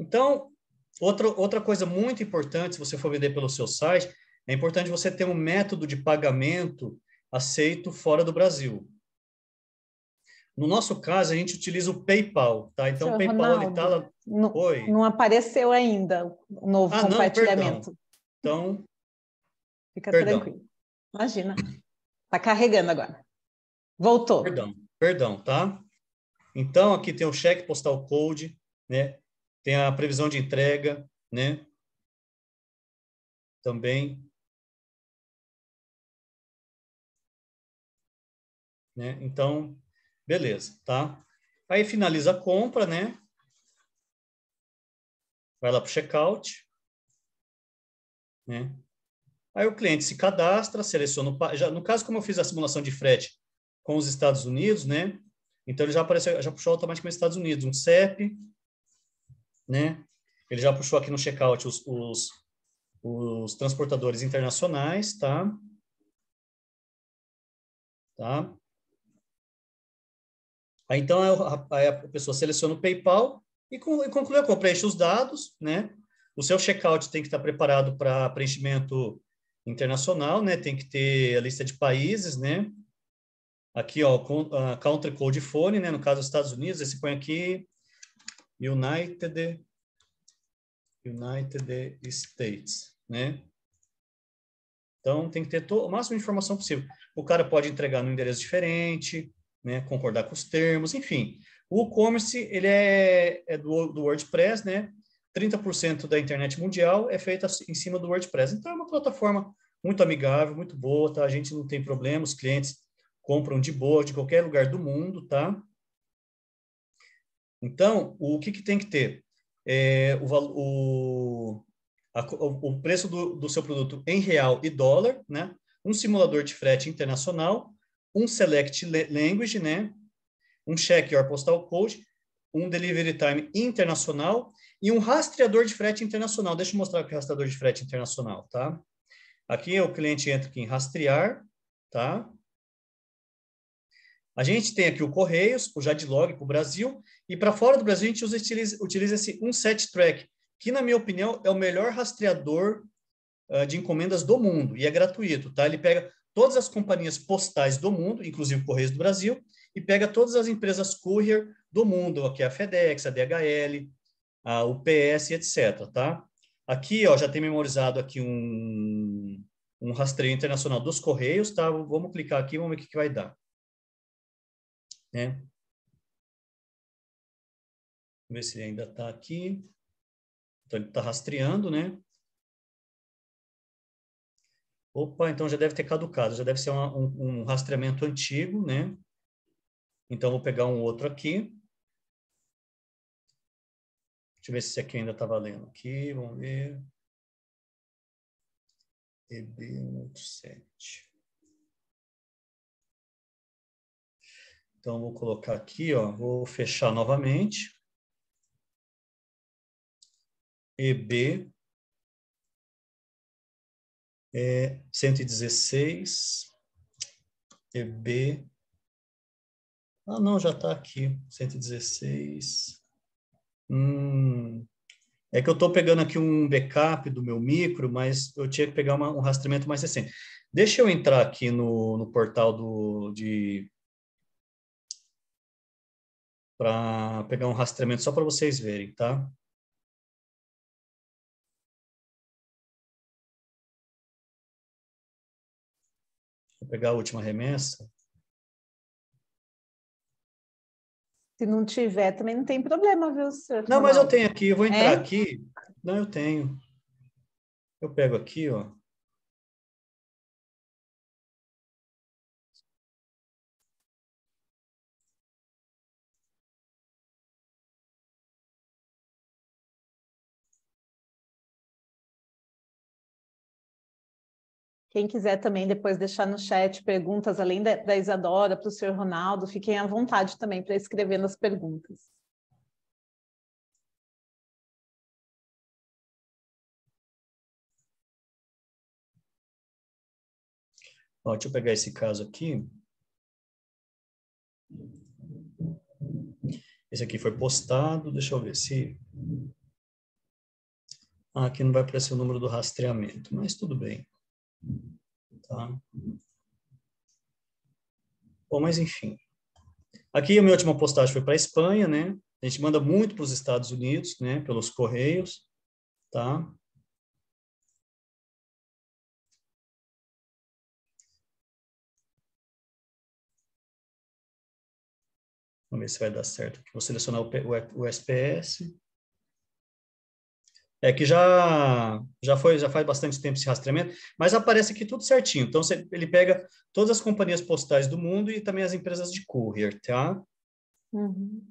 Então, outra coisa muito importante, se você for vender pelo seu site, é importante você ter um método de pagamento aceito fora do Brasil. No nosso caso, a gente utiliza o PayPal, tá? Então, o Senhor PayPal, ele tá Ronaldo, lá... Oi? não apareceu ainda o novo Não, perdão. compartilhamento. Então, Fica perdão. tranquilo. Imagina. Está carregando agora. Voltou. Perdão, tá? Então, aqui tem o cheque postal code, né? Tem a previsão de entrega, né? Também. Né? Então, beleza, tá? Aí finaliza a compra, né? Vai lá para o checkout, né? Aí o cliente se cadastra, seleciona já, no caso, como eu fiz a simulação de frete com os Estados Unidos, né? Então ele já apareceu, já puxou automaticamente Estados Unidos, um CEP, né? Ele já puxou aqui no checkout os transportadores internacionais, tá? Tá? Aí então a pessoa seleciona o PayPal e conclui a compra, preenche os dados, né? O seu checkout tem que estar preparado para preenchimento internacional, né? Tem que ter a lista de países, né? Aqui, ó, country code phone, né? No caso dos Estados Unidos, você põe aqui United States, né? Então, tem que ter o máximo de informação possível. O cara pode entregar num endereço diferente, né? Concordar com os termos, enfim. O e-commerce, ele é do WordPress, né? 30% da internet mundial é feita em cima do WordPress. Então, é uma plataforma muito amigável, muito boa, tá? A gente não tem problema, os clientes compram de boa, de qualquer lugar do mundo, tá? Então, o que tem que ter? O preço do seu produto em real e dólar, né? Um simulador de frete internacional, um select language, né? Um check your postal code, um delivery time internacional e um rastreador de frete internacional. Deixa eu mostrar aqui o rastreador de frete internacional, tá? Aqui o cliente entra aqui em rastrear, tá? A gente tem aqui o Correios, o Jadlog para o Brasil, e para fora do Brasil a gente utiliza esse 1setTrack, que, na minha opinião, é o melhor rastreador de encomendas do mundo, e é gratuito, tá? Ele pega todas as companhias postais do mundo, inclusive o Correios do Brasil, e pega todas as empresas courier do mundo, aqui a FedEx, a DHL, a UPS, etc, tá? Aqui, ó, já tem memorizado aqui um rastreio internacional dos Correios, tá? Vamos clicar aqui, vamos ver o que vai dar. Né? Vamos ver se ele ainda está aqui. Então, ele está rastreando, né? Opa, então já deve ter caducado, já deve ser um rastreamento antigo, né? Então, vou pegar um outro aqui. Deixa eu ver se esse aqui ainda está valendo. Aqui, vamos ver. EB187. Então, vou colocar aqui, ó. Vou fechar novamente. EB 116. EB. Ah, não, já está aqui. 116. É que eu estou pegando aqui um backup do meu micro, mas eu tinha que pegar um rastreamento mais recente. Deixa eu entrar aqui no portal para pegar um rastreamento só para vocês verem, tá? Vou pegar a última remessa. Se não tiver, também não tem problema, viu, senhor? Não, mas eu tenho aqui, eu vou entrar aqui. Não, eu tenho. Eu pego aqui, ó. Quem quiser também depois deixar no chat perguntas, além da Isadora, para o senhor Ronaldo, fiquem à vontade também para escrever nas perguntas. Ó, deixa eu pegar esse caso aqui. Esse aqui foi postado, deixa eu ver se... Ah, aqui não vai aparecer o número do rastreamento, mas tudo bem. Tá? Bom, mas enfim. Aqui a minha última postagem foi para a Espanha, né? A gente manda muito para os Estados Unidos, né? Pelos correios, tá? Vamos ver se vai dar certo aqui. Vou selecionar o SPS. É que já faz bastante tempo esse rastreamento, mas aparece aqui tudo certinho. Então, ele pega todas as companhias postais do mundo e também as empresas de courier, tá? Uhum.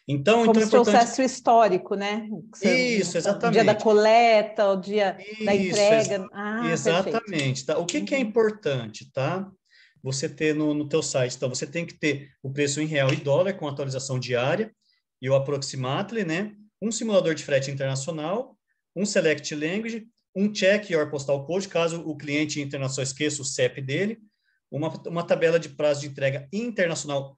Então Como é se importante... trouxesse o histórico, né? Isso, O dia da exatamente. coleta, o dia da Isso, entrega. Ah, perfeito. exatamente. Tá? O que é importante, tá? Você ter no teu site. Então, você tem que ter o preço em real e dólar com atualização diária e o approximately, né? Um simulador de frete internacional, um select language, um check your postal code, caso o cliente internacional esqueça o CEP dele, uma tabela de prazo de entrega internacional,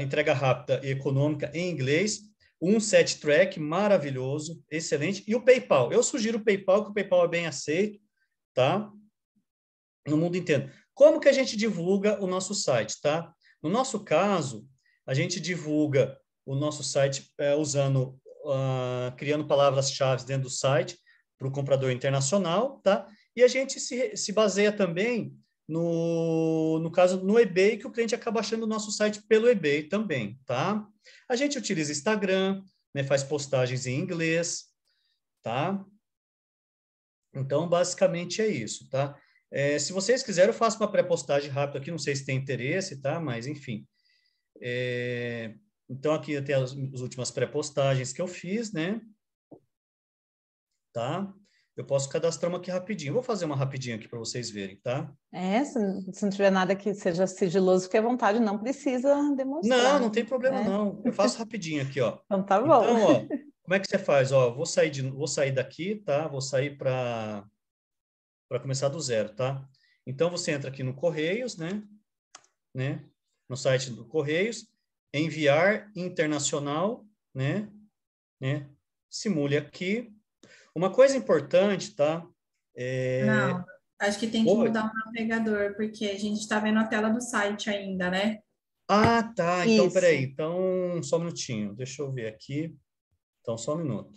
entrega rápida e econômica em inglês, um set track maravilhoso, excelente, e o PayPal. Eu sugiro o PayPal, que o PayPal é bem aceito, tá? No mundo inteiro. Como que a gente divulga o nosso site, tá? No nosso caso, a gente divulga o nosso site usando, criando palavras-chave dentro do site para o comprador internacional, tá? E a gente se baseia também no caso, no eBay, que o cliente acaba achando o nosso site pelo eBay também, tá? A gente utiliza Instagram, né, faz postagens em inglês, tá? Então, basicamente é isso, tá? Se vocês quiserem, eu faço uma pré-postagem rápida aqui, não sei se tem interesse, tá? Mas, enfim. Então, aqui tem as últimas pré-postagens que eu fiz, né? Tá? Eu posso cadastrar uma aqui rapidinho. Vou fazer uma rapidinho aqui para vocês verem, tá? Se não tiver nada que seja sigiloso, fique à vontade, não precisa Não, demonstrar, não tem problema, né? não. Eu faço rapidinho aqui, ó. Então tá bom. Então, ó, como é que você faz? Ó, vou sair daqui, tá? Vou sair para começar do zero, tá? Então, você entra aqui no Correios, né? No site do Correios, enviar internacional, né? Simule aqui. Uma coisa importante, tá? Não, acho que tem que Oi. mudar o navegador, porque a gente está vendo a tela do site ainda, né? Ah, tá. Então, peraí. Isso. Então, só um minutinho. Deixa eu ver aqui. Então, só um minuto.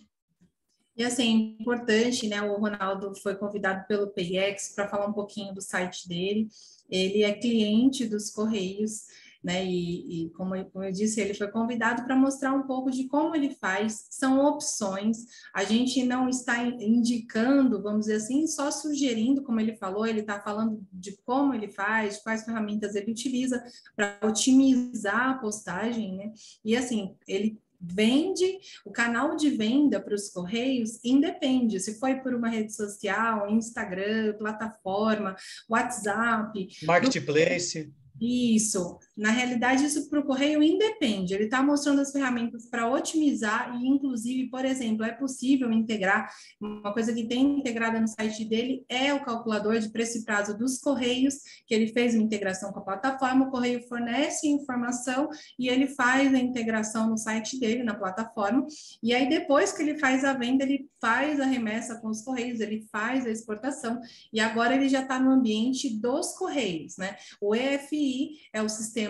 E assim, é importante, né? O Ronaldo foi convidado pelo PayEx para falar um pouquinho do site dele. Ele é cliente dos Correios, né? E como eu disse, ele foi convidado para mostrar um pouco de como ele faz. São opções. A gente não está indicando, vamos dizer assim, só sugerindo, como ele falou, ele está falando de como ele faz, quais ferramentas ele utiliza para otimizar a postagem, né? E assim, ele vende, o canal de venda para os Correios independe, se foi por uma rede social, Instagram, plataforma, WhatsApp, Marketplace. isso, na realidade, isso para o correio independe. Ele está mostrando as ferramentas para otimizar e, inclusive, por exemplo, é possível integrar. Uma coisa que tem integrada no site dele é o calculador de preço e prazo dos correios, que ele fez uma integração com a plataforma. O correio fornece informação e ele faz a integração no site dele, na plataforma. E aí, depois que ele faz a venda, ele faz a remessa com os correios, ele faz a exportação. E agora ele já está no ambiente dos correios, né? O EFI é o sistema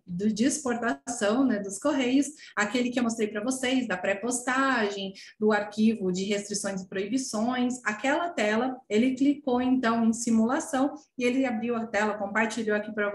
de exportação, né, dos Correios, aquele que eu mostrei para vocês, da pré-postagem, do arquivo de restrições e proibições, aquela tela, ele clicou então em simulação e ele abriu a tela, compartilhou aqui para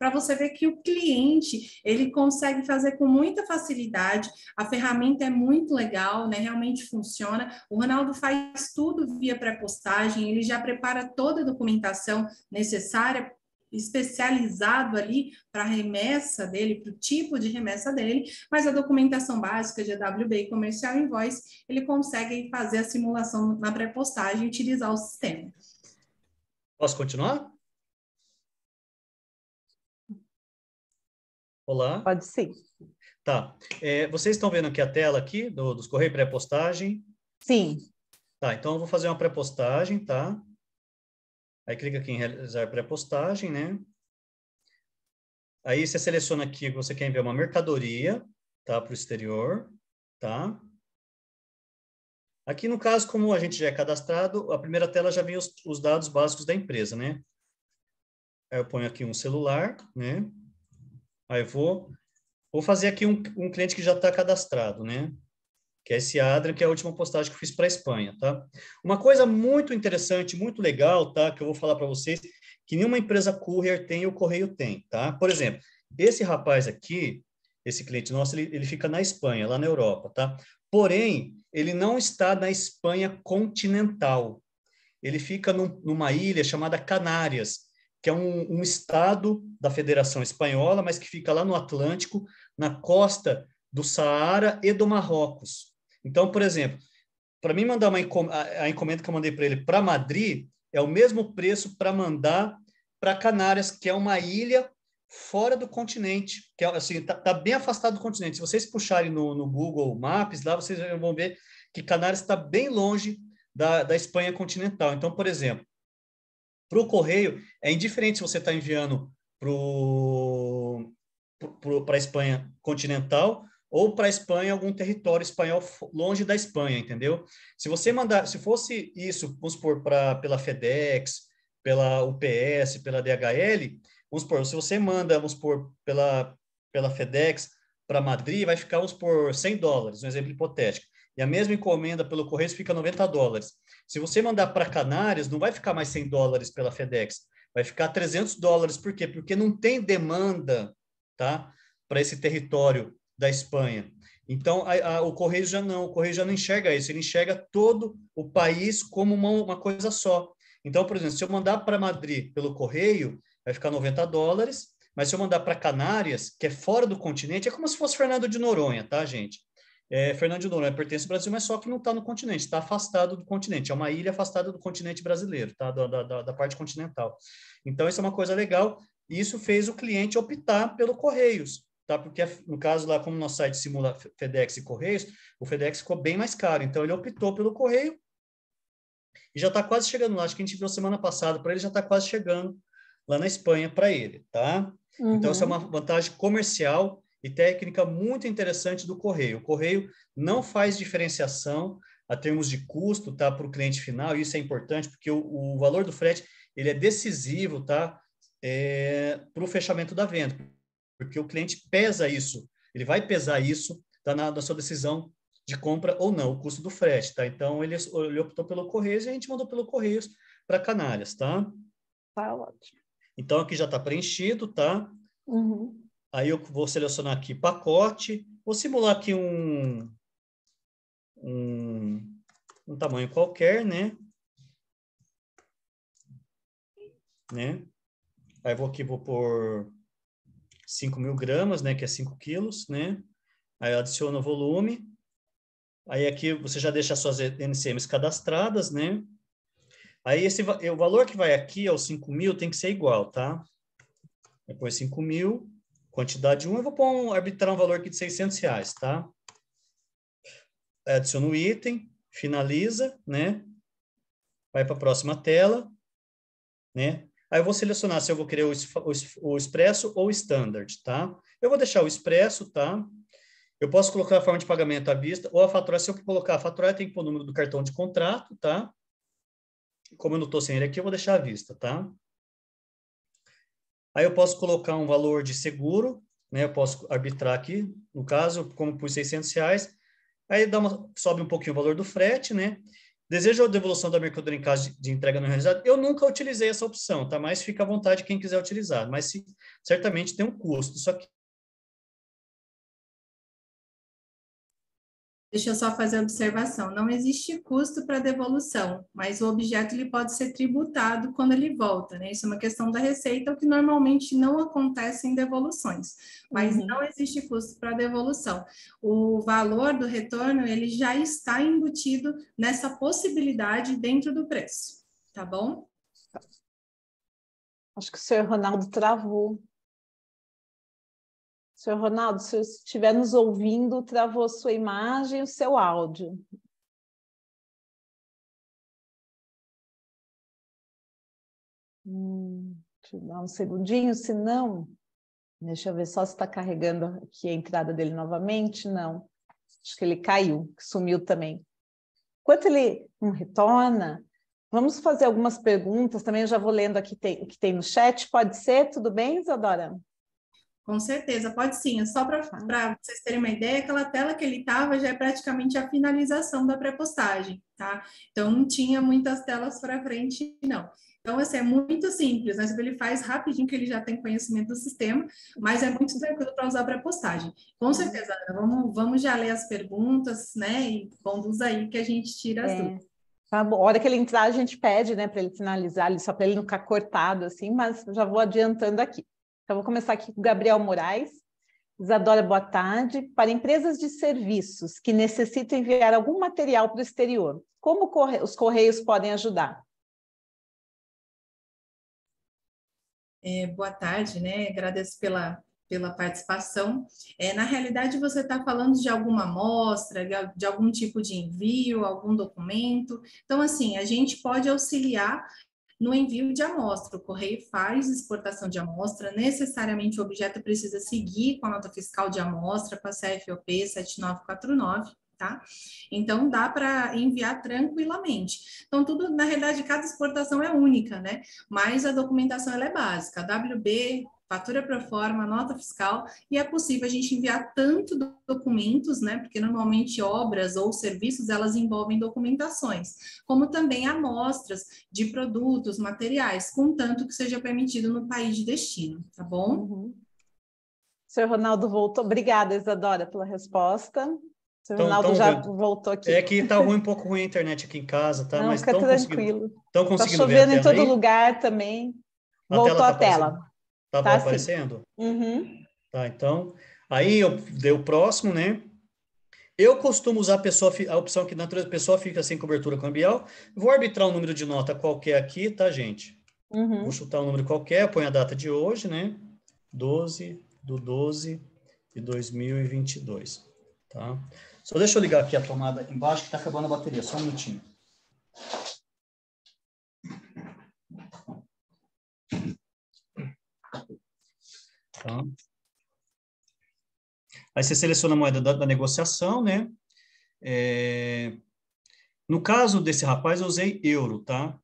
você ver que o cliente, ele consegue fazer com muita facilidade, a ferramenta é muito legal, né, realmente funciona, o Ronaldo faz tudo via pré-postagem, ele já prepara toda a documentação necessária especializado ali para a remessa dele, para o tipo de remessa dele, mas a documentação básica de AWB e Comercial Invoice, ele consegue fazer a simulação na pré-postagem e utilizar o sistema. Posso continuar? Olá? Pode sim. Tá. Vocês estão vendo aqui a tela aqui dos Correios pré-postagem? Sim. Tá, então eu vou fazer uma pré-postagem, tá? Aí clica aqui em realizar pré-postagem, né? Aí você seleciona aqui que você quer enviar uma mercadoria, tá? Para o exterior, tá? Aqui, no caso, como a gente já é cadastrado, a primeira tela já vem os dados básicos da empresa, né? Aí eu ponho aqui um celular, né? Aí eu vou fazer aqui um cliente que já está cadastrado, né? Que é esse Adrian, que é a última postagem que eu fiz para a Espanha, tá? Uma coisa muito interessante, muito legal, tá? Que eu vou falar para vocês, que nenhuma empresa courier tem e o correio tem, tá? Por exemplo, esse rapaz aqui, esse cliente nosso, ele fica na Espanha, lá na Europa, tá? Porém, ele não está na Espanha continental. Ele fica numa ilha chamada Canárias, que é um estado da Federação Espanhola, mas que fica lá no Atlântico, na costa do Saara e do Marrocos. Então, por exemplo, para mim mandar a encomenda que eu mandei para ele para Madrid, é o mesmo preço para mandar para Canárias, que é uma ilha fora do continente, que é, assim, tá bem afastado do continente. Se vocês puxarem no Google Maps, lá vocês vão ver que Canárias está bem longe da Espanha continental. Então, por exemplo, para o correio, é indiferente se você está enviando para a Espanha continental ou para a Espanha, algum território espanhol longe da Espanha, entendeu? Se você mandar, se fosse isso, vamos supor, pela FedEx, pela UPS, pela DHL, vamos supor, se você manda, vamos supor, pela FedEx para Madrid, vai ficar, vamos supor, $100, um exemplo hipotético. E a mesma encomenda pelo correio fica $90. Se você mandar para Canárias, não vai ficar mais $100 pela FedEx, vai ficar $300. Por quê? Porque não tem demanda, tá, para esse território da Espanha. Então, o Correio já não enxerga isso, ele enxerga todo o país como uma coisa só. Então, por exemplo, se eu mandar para Madrid pelo Correio, vai ficar $90, mas se eu mandar para Canárias, que é fora do continente, é como se fosse Fernando de Noronha, tá, gente? Fernando de Noronha pertence ao Brasil, mas só que não está no continente, está afastado do continente, é uma ilha afastada do continente brasileiro, tá? Da parte continental. Então, isso é uma coisa legal, e isso fez o cliente optar pelo Correios, tá? Porque, no caso lá, como nosso site simula FedEx e Correios, o FedEx ficou bem mais caro, então ele optou pelo Correio e já está quase chegando lá, acho que a gente viu semana passada, para ele já está quase chegando lá na Espanha para ele, tá? Então, essa é uma vantagem comercial e técnica muito interessante do Correio. O Correio não faz diferenciação a termos de custo, tá, para o cliente final, e isso é importante, porque o valor do frete, ele é decisivo, tá, para o fechamento da venda, porque o cliente pesa isso, ele vai pesar isso, tá, na sua decisão de compra ou não, o custo do frete, tá? Então, ele optou pelo Correios e a gente mandou pelo Correios para Canárias, tá? Tá ótimo. Então, aqui já está preenchido, tá? Uhum. Aí eu vou selecionar aqui pacote, vou simular aqui um tamanho qualquer, né? Aí vou pôr 5.000 gramas, né? Que é 5 quilos, né? Aí eu adiciono o volume. Aí aqui você já deixa as suas NCMs cadastradas, né? Aí o valor que vai aqui, aos 5.000, tem que ser igual, tá? Depois 5.000, quantidade 1, eu vou arbitrar um valor aqui de R$600, tá? Aí adiciono o item, finaliza, né? Vai para a próxima tela, né? Aí eu vou selecionar se eu vou querer o Expresso ou o Standard, tá? Eu vou deixar o Expresso, tá? Eu posso colocar a forma de pagamento à vista ou a fatura. Se eu colocar a fatura, tem que pôr o número do cartão de contrato, tá? Como eu não estou sem ele aqui, eu vou deixar à vista, tá? Aí eu posso colocar um valor de seguro, né? Eu posso arbitrar aqui, no caso, como pus R$600, aí sobe um pouquinho o valor do frete, né? Desejo a devolução da mercadoria em caso de entrega não realizada? Eu nunca utilizei essa opção, tá? Mas fica à vontade quem quiser utilizar. Mas certamente tem um custo. Só que Deixa eu só fazer a observação. Não existe custo para devolução, mas o objeto ele pode ser tributado quando ele volta, né? Isso é uma questão da receita, o que normalmente não acontece em devoluções, mas não existe custo para devolução. O valor do retorno, ele já está embutido nessa possibilidade dentro do preço, tá bom? Acho que o senhor Ronaldo travou. Senhor Ronaldo, se você estiver nos ouvindo, travou sua imagem e o seu áudio. Deixa eu dar um segundinho, se não... Deixa eu ver só se está carregando aqui a entrada dele novamente. Não, acho que ele caiu, sumiu também. Enquanto ele não retorna, vamos fazer algumas perguntas. Também eu já vou lendo aqui o que tem no chat. Pode ser? Tudo bem, Isadora? Com certeza, pode sim. É só para vocês terem uma ideia, aquela tela que ele estava já é praticamente a finalização da pré-postagem, tá? Então, não tinha muitas telas para frente, não. Então, assim, é muito simples, né? Ele faz rapidinho, que ele já tem conhecimento do sistema, mas é muito tranquilo para usar a pré-postagem. Com certeza, Ana, vamos já ler as perguntas, né? E conduz aí que a gente tira as dúvidas. Tá bom. A hora que ele entrar, a gente pede, né, para ele finalizar, só para ele não ficar cortado assim, mas já vou adiantando aqui. Então, vou começar aqui com o Gabriel Moraes. Isadora, boa tarde. Para empresas de serviços que necessitam enviar algum material para o exterior, como os Correios podem ajudar? Boa tarde, né? Agradeço pela participação. Na realidade, você está falando de alguma amostra, de algum tipo de envio, algum documento. Então, assim, a gente pode auxiliar no envio de amostra. O correio faz exportação de amostra, necessariamente o objeto precisa seguir com a nota fiscal de amostra, com a CFOP 7949. Tá? Então, dá para enviar tranquilamente. Então, tudo, na realidade, cada exportação é única, né? Mas a documentação ela é básica. WB, fatura pro forma, nota fiscal, e é possível a gente enviar tanto documentos, né? Porque normalmente obras ou serviços, elas envolvem documentações, como também amostras de produtos, materiais, contanto que seja permitido no país de destino, tá bom? O senhor Ronaldo voltou. Obrigada, Isadora, pela resposta. O senhor Ronaldo já voltou aqui. É que tá um pouco ruim a internet aqui em casa, tá? Não, Mas fica tranquilo. Estão conseguindo tá ver a chovendo em tela todo aí? lugar também. A tela Voltou tá a aparecendo? tela. Tá aparecendo? Uhum. Tá, então. Aí eu dei o próximo, né? Eu costumo usar a opção que natureza pessoa fica sem cobertura cambial. Vou arbitrar um número de nota qualquer aqui, tá, gente? Vou chutar um número qualquer, põe a data de hoje, né? 12/12 de 2022, tá? Só deixa eu ligar aqui a tomada embaixo que tá acabando a bateria, só um minutinho. Tá? Aí você seleciona a moeda da negociação, né? No caso desse rapaz, eu usei euro, tá?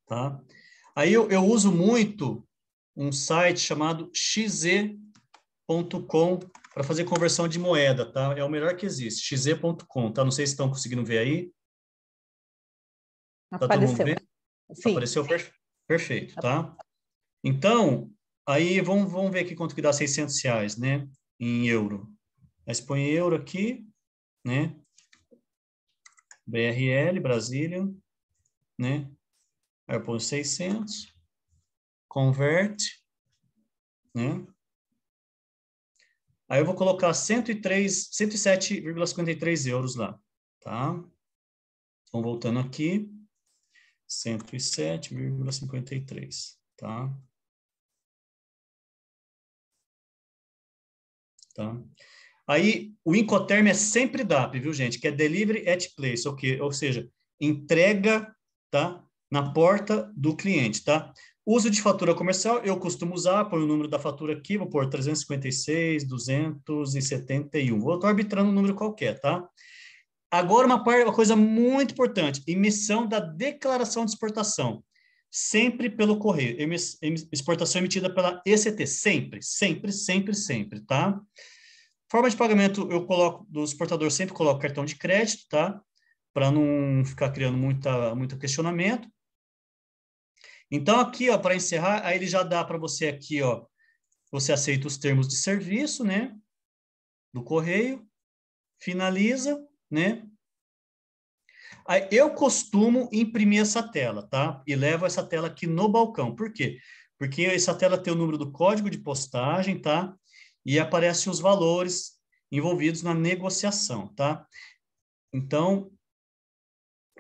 Tá? Aí eu uso muito um site chamado xe.com para fazer conversão de moeda, tá? É o melhor que existe, xe.com, tá? Não sei se estão conseguindo ver aí. Tá todo mundo vendo? Sim. Apareceu perfeito, tá? Então, aí vamos ver aqui quanto que dá R$600, né? Em euro. Aí você põe euro aqui, né? BRL, Brasília, né? Aí eu ponho 600, converte, né? Aí eu vou colocar 107,53 euros lá, tá? Então, voltando aqui, 107,53, tá? Tá? Aí, o Incoterm é sempre DAP, viu, gente? Que é Delivery at Place, ou seja, entrega, tá? Na porta do cliente, tá? Uso de fatura comercial, eu costumo usar, põe o número da fatura aqui, vou pôr 356,271. Vou estar arbitrando um número qualquer, tá? Agora, uma coisa muito importante, emissão da declaração de exportação. Sempre pelo correio. Exportação emitida pela ECT, sempre, tá? Forma de pagamento, eu coloco, do exportador sempre coloco cartão de crédito, tá? Para não ficar criando muito questionamento. Então, aqui, ó, para encerrar, aí ele já dá para você aqui, ó, você aceita os termos de serviço, né? Do correio, finaliza, né? Aí, eu costumo imprimir essa tela, tá? E levo essa tela aqui no balcão. Por quê? Porque essa tela tem o número do código de postagem, tá? E aparecem os valores envolvidos na negociação, tá? Então,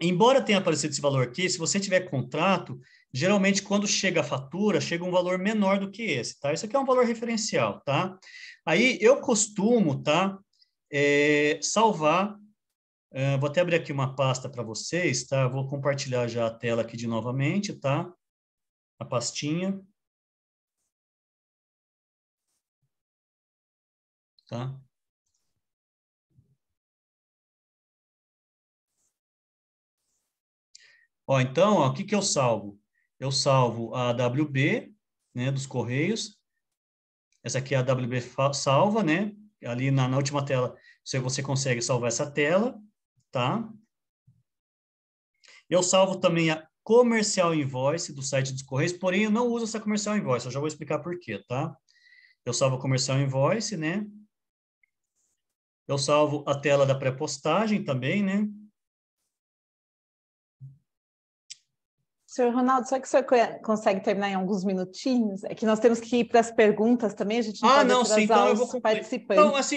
embora tenha aparecido esse valor aqui, se você tiver contrato, geralmente quando chega a fatura, chega um valor menor do que esse, tá? Isso aqui é um valor referencial, tá? Aí eu costumo, tá? Salvar, vou até abrir aqui uma pasta para vocês, tá? Vou compartilhar já a tela aqui de novamente, tá? A pastinha. Tá? Ó, então, ó, o que que eu salvo? Eu salvo a AWB, né, dos Correios. Essa aqui é a AWB salva, né? Ali na última tela, você consegue salvar essa tela, tá? Eu salvo também a Comercial Invoice do site dos Correios, porém eu não uso essa Comercial Invoice, eu já vou explicar por quê, tá? Eu salvo a Comercial Invoice, né? Eu salvo a tela da pré-postagem também, né? Senhor Ronaldo, só que o senhor consegue terminar em alguns minutinhos? É que nós temos que ir para as perguntas também, a gente não pode Não, sim, atrasar então eu os vou cumprir. Então, participantes. assim,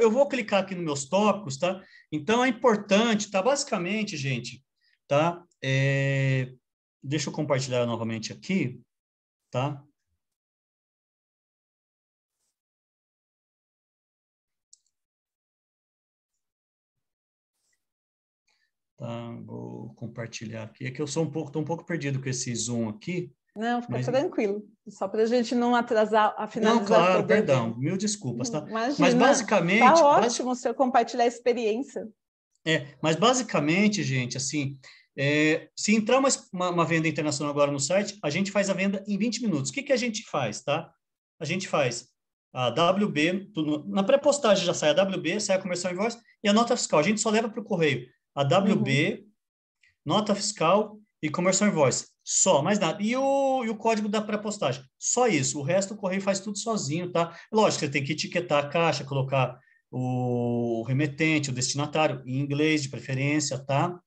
eu vou clicar aqui nos meus tópicos, tá? Então, é importante, tá? Basicamente, gente, tá? Deixa eu compartilhar novamente aqui, tá? Tá, vou compartilhar aqui. É que eu tô um pouco perdido com esse Zoom aqui, Não, fica mas... tranquilo. Só para a gente não atrasar a Não, finalização claro, do perdão, evento. mil desculpas, tá? Mas Imagina, tá basicamente, ótimo o senhor compartilhar a experiência. gente, assim, se entrar uma venda internacional agora no site, a gente faz a venda em 20 minutos. O que que a gente faz, tá? A gente faz a WB, na pré-postagem já sai a WB, sai a Comercial Invoice e a nota fiscal. A gente só leva para o correio a WB, nota fiscal e Comercial Invoice. Só, mais nada. E o código da pré-postagem. Só isso. O resto o correio faz tudo sozinho, tá? Lógico, você tem que etiquetar a caixa, colocar o remetente, o destinatário, em inglês de preferência, tá?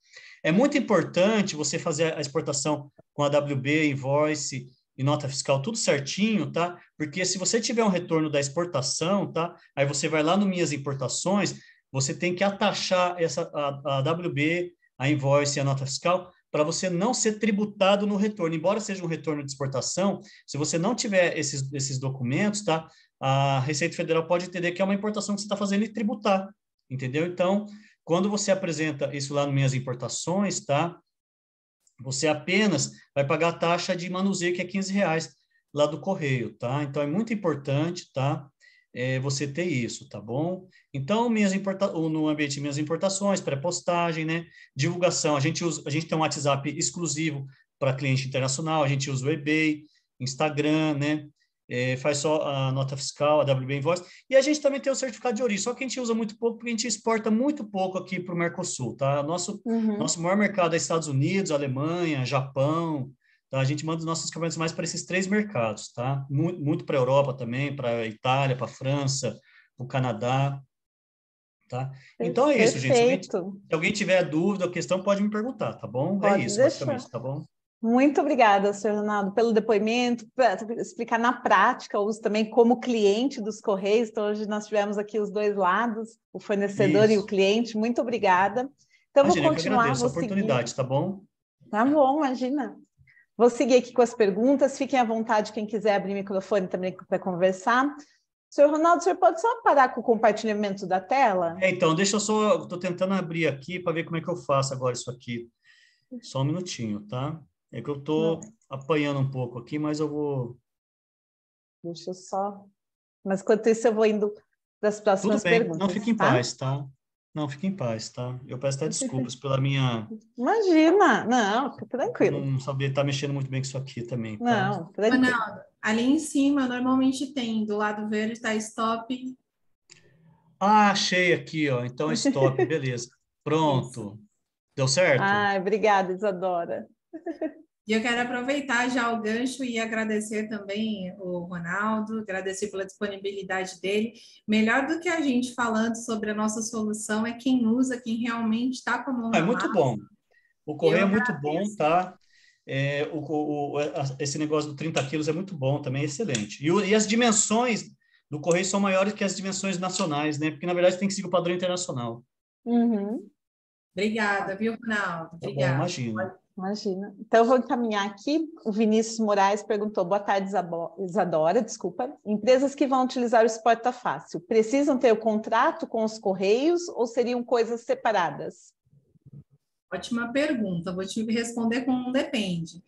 É muito importante você fazer a exportação com a WB, invoice e nota fiscal, tudo certinho, tá? Porque se você tiver um retorno da exportação, tá? Aí você vai lá no Minhas Importações, você tem que atachar a WB, a invoice e a nota fiscal para você não ser tributado no retorno. Embora seja um retorno de exportação, se você não tiver esses documentos, tá? A Receita Federal pode entender que é uma importação que você está fazendo e tributar, entendeu? Então, quando você apresenta isso lá nas Minhas Importações, tá? Você apenas vai pagar a taxa de manuseio, que é R$ 15 lá do correio, tá? Então, é muito importante, tá? Você ter isso, tá bom? Então, no ambiente Minhas Importações, pré-postagem, né? Divulgação, a gente tem um WhatsApp exclusivo para cliente internacional, a gente usa o eBay, Instagram, né? Faz só a nota fiscal, a WB Invoice, e a gente também tem o certificado de origem, só que a gente usa muito pouco, porque a gente exporta muito pouco aqui para o Mercosul, tá? Nosso maior mercado é Estados Unidos, Alemanha, Japão, tá? A gente manda os nossos caminhões mais para esses 3 mercados, tá? Muito para a Europa também, para a Itália, para a França, para o Canadá, tá? Então é isso, gente. Perfeito. Se alguém tiver dúvida ou questão, pode me perguntar, tá bom? É Pode isso, deixar. basicamente, tá bom? Muito obrigada, senhor Ronaldo, pelo depoimento, para explicar na prática o uso também como cliente dos Correios. Então, hoje nós tivemos aqui os dois lados, o fornecedor e o Isso. cliente. Muito obrigada. Então, vou Imagina, eu que continuar, agradeço vou a seguir. oportunidade, tá bom? Tá bom, imagina. Vou seguir aqui com as perguntas. Fiquem à vontade, quem quiser abrir o microfone também para conversar. Senhor Ronaldo, o senhor pode só parar com o compartilhamento da tela? Então, deixa eu só... Estou tentando abrir aqui para ver como é que eu faço agora isso aqui. Só um minutinho, tá? É que eu estou apanhando um pouco aqui, mas eu vou... Deixa eu só... Mas, enquanto isso, eu vou indo para as Tudo próximas bem, não perguntas, fique em tá? paz, tá? Não, fique em paz, tá? Eu peço até desculpas pela minha... Imagina! Não, fica Por tranquilo. não saber estar mexendo muito bem com isso aqui também, tá? Não, tranquilo. Ronaldo, ali em cima normalmente tem, do lado verde está stop. Ah, achei aqui, ó. Então, stop, beleza. Isso. Pronto. Deu certo? Ai, obrigada, Isadora. E eu quero aproveitar já o gancho e agradecer também o Ronaldo, agradecer pela disponibilidade dele. Melhor do que a gente falando sobre a nossa solução é quem usa, quem realmente está com a mão É na muito massa. bom. O Eu correio é muito bom, agradeço. tá? Esse negócio do 30 quilos é muito bom também, é excelente. E as dimensões do correio são maiores que as dimensões nacionais, né? Porque, na verdade, tem que seguir o padrão internacional. Uhum, Obrigada, viu, Ronaldo? Tá bom, Obrigada. imagina. imagina. Então, eu vou encaminhar aqui. O Vinícius Moraes perguntou: boa tarde, Isadora, desculpa. Empresas que vão utilizar o Exporta Fácil, precisam ter o contrato com os Correios ou seriam coisas separadas? Ótima pergunta. Vou te responder com um depende.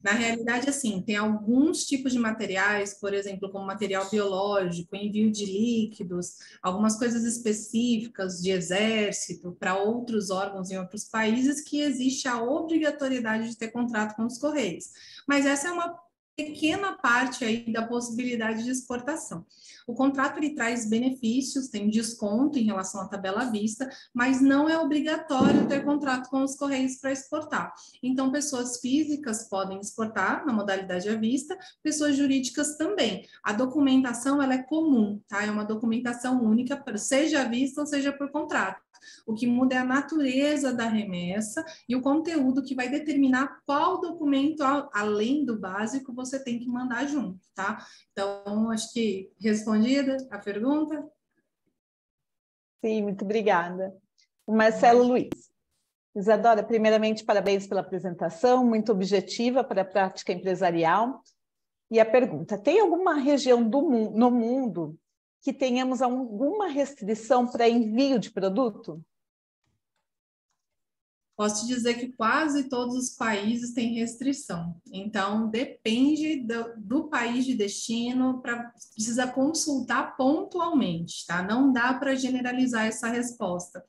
Na realidade, assim, tem alguns tipos de materiais, por exemplo, como material biológico, envio de líquidos, algumas coisas específicas de exército para outros órgãos em outros países que existe a obrigatoriedade de ter contrato com os Correios. Mas essa é uma pequena parte aí da possibilidade de exportação. O contrato ele traz benefícios, tem desconto em relação à tabela à vista, mas não é obrigatório ter contrato com os Correios para exportar. Então, pessoas físicas podem exportar na modalidade à vista, pessoas jurídicas também. A documentação ela é comum, tá? É uma documentação única, seja à vista ou seja por contrato. O que muda é a natureza da remessa e o conteúdo que vai determinar qual documento, além do básico, você tem que mandar junto, tá? Então, acho que respondida a pergunta. Sim, muito obrigada. O Marcelo Luiz. Isadora, primeiramente, parabéns pela apresentação, muito objetiva para a prática empresarial. E a pergunta, tem alguma região no mundo que tenhamos alguma restrição para envio de produto? Posso te dizer que quase todos os países têm restrição. Então, depende do país de destino, precisa consultar pontualmente, tá? Não dá para generalizar essa resposta.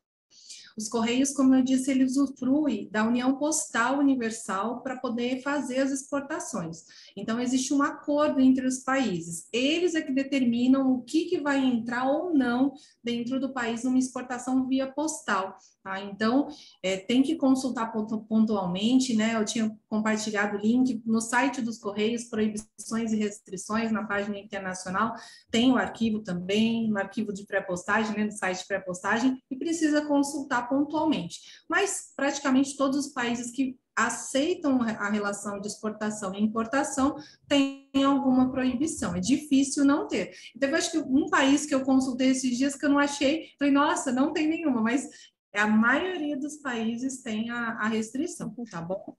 Os Correios, como eu disse, eles usufruem da União Postal Universal para poder fazer as exportações. Então, existe um acordo entre os países. Eles é que determinam o que vai entrar ou não dentro do país numa exportação via postal. Tá? Então, tem que consultar pontualmente, né? Eu tinha compartilhado o link no site dos Correios, proibições e restrições, na página internacional, tem o arquivo também, no arquivo de pré-postagem, né? No site pré-postagem, e precisa consultar pontualmente. Mas, praticamente todos os países que aceitam a relação de exportação e importação têm alguma proibição. É difícil não ter. Então, eu acho que um país que eu consultei esses dias que eu não achei, falei, nossa, não tem nenhuma, mas a maioria dos países tem a restrição, tá bom?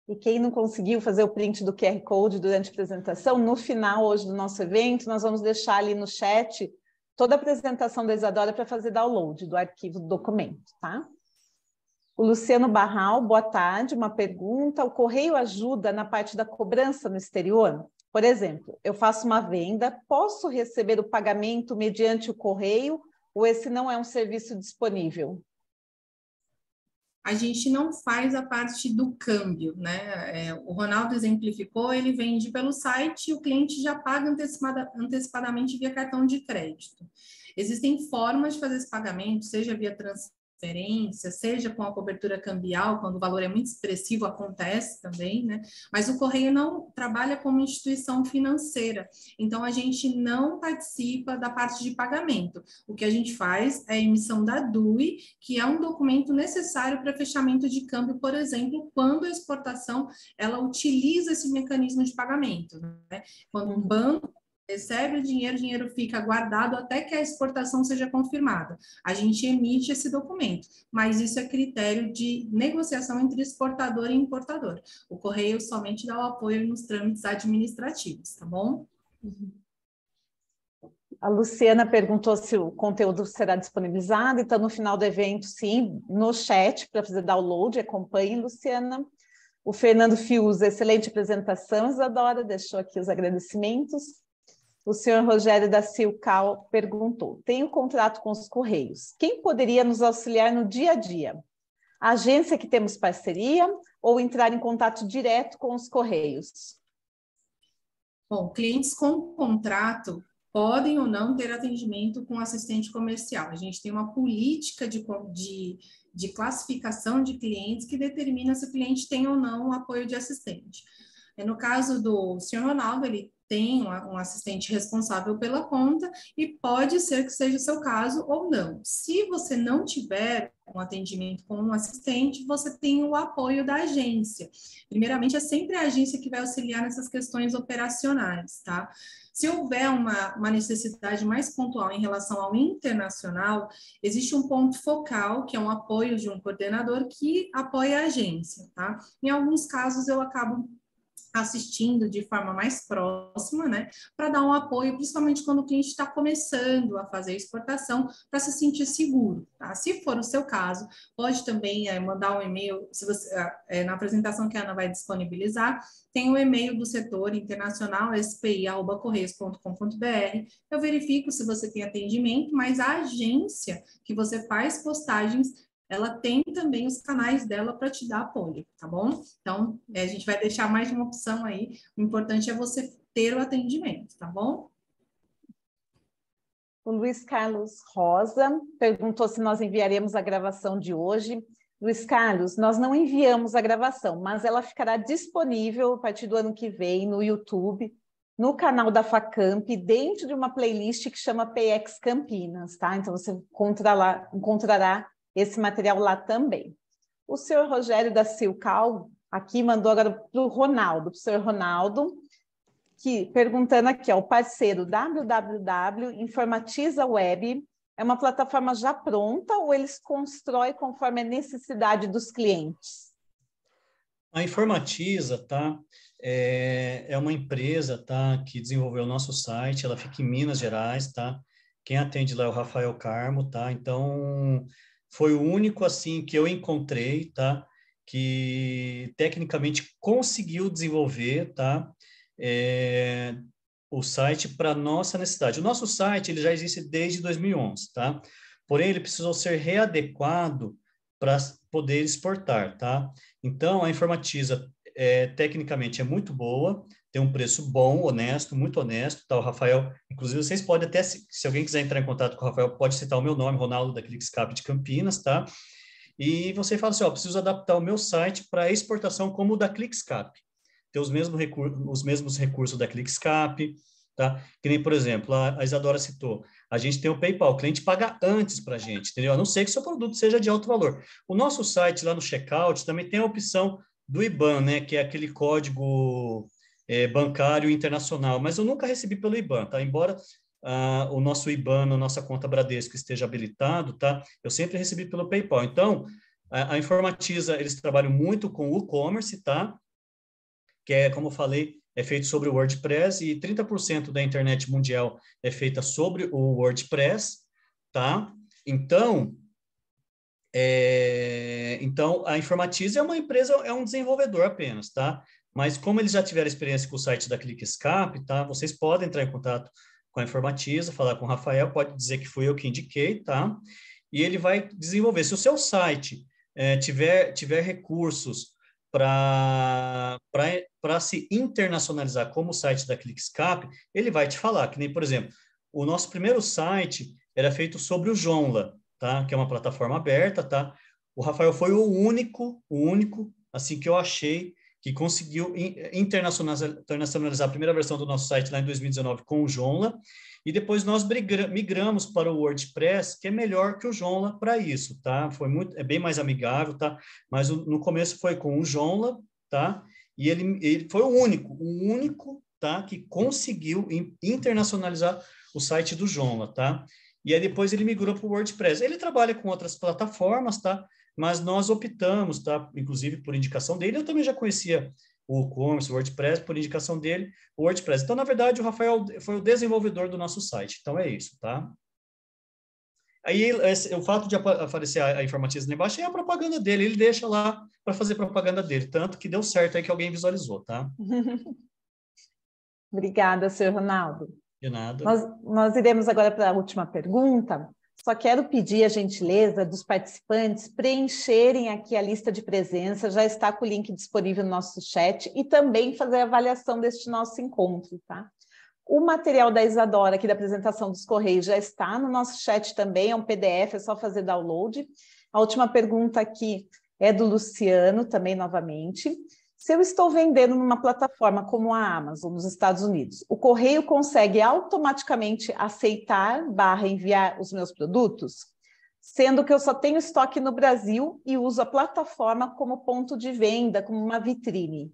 E quem não conseguiu fazer o print do QR Code durante a apresentação, no final hoje do nosso evento, nós vamos deixar ali no chat toda a apresentação da Isadora para fazer download do arquivo do documento, tá? O Luciano Barral, boa tarde, uma pergunta. O Correio ajuda na parte da cobrança no exterior? Por exemplo, eu faço uma venda, posso receber o pagamento mediante o Correio ou esse não é um serviço disponível? A gente não faz a parte do câmbio, né? O Ronaldo exemplificou, ele vende pelo site e o cliente já paga antecipadamente via cartão de crédito. Existem formas de fazer esse pagamento, seja via transferência, seja com a cobertura cambial, quando o valor é muito expressivo, acontece também, né? Mas o Correio não trabalha como instituição financeira, então a gente não participa da parte de pagamento. O que a gente faz é a emissão da DUI, que é um documento necessário para fechamento de câmbio, por exemplo, quando a exportação ela utiliza esse mecanismo de pagamento, né? Quando um banco recebe o dinheiro fica guardado até que a exportação seja confirmada. A gente emite esse documento, mas isso é critério de negociação entre exportador e importador. O Correio somente dá o apoio nos trâmites administrativos, tá bom? A Luciana perguntou se o conteúdo será disponibilizado, então no final do evento, sim, no chat para fazer download, acompanhe, Luciana. O Fernando Fiuza, excelente apresentação, Isadora, deixou aqui os agradecimentos. O senhor Rogério da Silcal perguntou, tenho contrato com os Correios, quem poderia nos auxiliar no dia a dia? A agência que temos parceria ou entrar em contato direto com os Correios? Bom, clientes com contrato podem ou não ter atendimento com assistente comercial. A gente tem uma política de classificação de clientes que determina se o cliente tem ou não o apoio de assistente. No caso do senhor Ronaldo, ele tem um assistente responsável pela conta e pode ser que seja o seu caso ou não. Se você não tiver um atendimento com um assistente, você tem o apoio da agência. Primeiramente, é sempre a agência que vai auxiliar nessas questões operacionais, tá? Se houver uma necessidade mais pontual em relação ao internacional, existe um ponto focal, que é um apoio de um coordenador que apoia a agência, tá? Em alguns casos, eu acabo assistindo de forma mais próxima, né, para dar um apoio, principalmente quando o cliente está começando a fazer a exportação, para se sentir seguro, tá? Se for o seu caso, pode também mandar um e-mail, se você, na apresentação que a Ana vai disponibilizar, tem o e-mail do setor internacional, spi@correios.com.br. Eu verifico se você tem atendimento, mas a agência que você faz postagens, ela tem também os canais dela para te dar apoio, tá bom? Então, a gente vai deixar mais de uma opção aí. O importante é você ter o atendimento, tá bom? O Luiz Carlos Rosa perguntou se nós enviaremos a gravação de hoje. Luiz Carlos, nós não enviamos a gravação, mas ela ficará disponível a partir do ano que vem no YouTube, no canal da Facamp, dentro de uma playlist que chama PX Campinas, tá? Então você encontrará esse material lá também. O senhor Rogério da Silcal aqui mandou agora para o Ronaldo, para o senhor Ronaldo, que, perguntando aqui, ó, o parceiro www Informatiza Web é uma plataforma já pronta ou eles constroem conforme a necessidade dos clientes? A Informatiza, tá? É uma empresa, tá? Que desenvolveu o nosso site, ela fica em Minas Gerais, tá? Quem atende lá é o Rafael Carmo, tá? Então, foi o único, assim, que eu encontrei, tá? Que tecnicamente conseguiu desenvolver, tá? O site para nossa necessidade. O nosso site, ele já existe desde 2011, tá? Porém, ele precisou ser readequado para poder exportar, tá? Então, a Informatiza, tecnicamente, é muito boa, tem um preço bom, honesto, muito honesto, tá? O Rafael, inclusive, vocês podem até, se alguém quiser entrar em contato com o Rafael, pode citar o meu nome, Ronaldo, da ClickScape de Campinas, tá? E você fala assim, ó, preciso adaptar o meu site para exportação como o da ClickScape. Ter os mesmos recursos da ClickScape, tá? Que nem, por exemplo, a Isadora citou, a gente tem o PayPal, o cliente paga antes para a gente, entendeu? A não ser que seu produto seja de alto valor. O nosso site, lá no checkout, também tem a opção do IBAN, né? Que é aquele código bancário internacional, mas eu nunca recebi pelo IBAN, tá? Embora o nosso IBAN, a nossa conta Bradesco esteja habilitado, tá? Eu sempre recebi pelo PayPal. Então, a Informatiza, eles trabalham muito com o e-commerce, tá? Que é, como eu falei, é feito sobre o WordPress e 30% da internet mundial é feita sobre o WordPress, tá? Então, a Informatiza é uma empresa, é um desenvolvedor apenas, tá? Mas como eles já tiveram experiência com o site da ClickScape, tá? Vocês podem entrar em contato com a Informatiza, falar com o Rafael, pode dizer que fui eu que indiquei, tá? E ele vai desenvolver. Se o seu site tiver recursos para se internacionalizar como o site da ClickScape, ele vai te falar, que nem, por exemplo, o nosso primeiro site era feito sobre o Joomla, tá? Que é uma plataforma aberta, tá? O Rafael foi o único, assim, que eu achei que conseguiu internacionalizar a primeira versão do nosso site lá em 2019 com o Joomla, e depois nós migramos para o WordPress, que é melhor que o Joomla para isso, tá? É bem mais amigável, tá? Mas no começo foi com o Joomla, tá? E ele foi o único, tá? Que conseguiu internacionalizar o site do Joomla, tá? E aí depois ele migrou para o WordPress. Ele trabalha com outras plataformas, tá? Mas nós optamos, tá? Inclusive por indicação dele, eu também já conhecia o e-commerce, o WordPress, por indicação dele, o WordPress. Então, na verdade, o Rafael foi o desenvolvedor do nosso site. Então, é isso, tá? Aí, o fato de aparecer a Informatiza lá embaixo é a propaganda dele. Ele deixa lá para fazer propaganda dele. Tanto que deu certo aí que alguém visualizou, tá? Obrigada, senhor Ronaldo. De nada. Nós iremos agora para a última pergunta. Só quero pedir a gentileza dos participantes preencherem aqui a lista de presença, já está com o link disponível no nosso chat, e também fazer a avaliação deste nosso encontro, tá? O material da Isadora, aqui da apresentação dos Correios, já está no nosso chat também, é um PDF, é só fazer download. A última pergunta aqui é do Luciano, também novamente. Se eu estou vendendo numa plataforma como a Amazon, nos Estados Unidos, o correio consegue automaticamente aceitar / enviar os meus produtos? Sendo que eu só tenho estoque no Brasil e uso a plataforma como ponto de venda, como uma vitrine.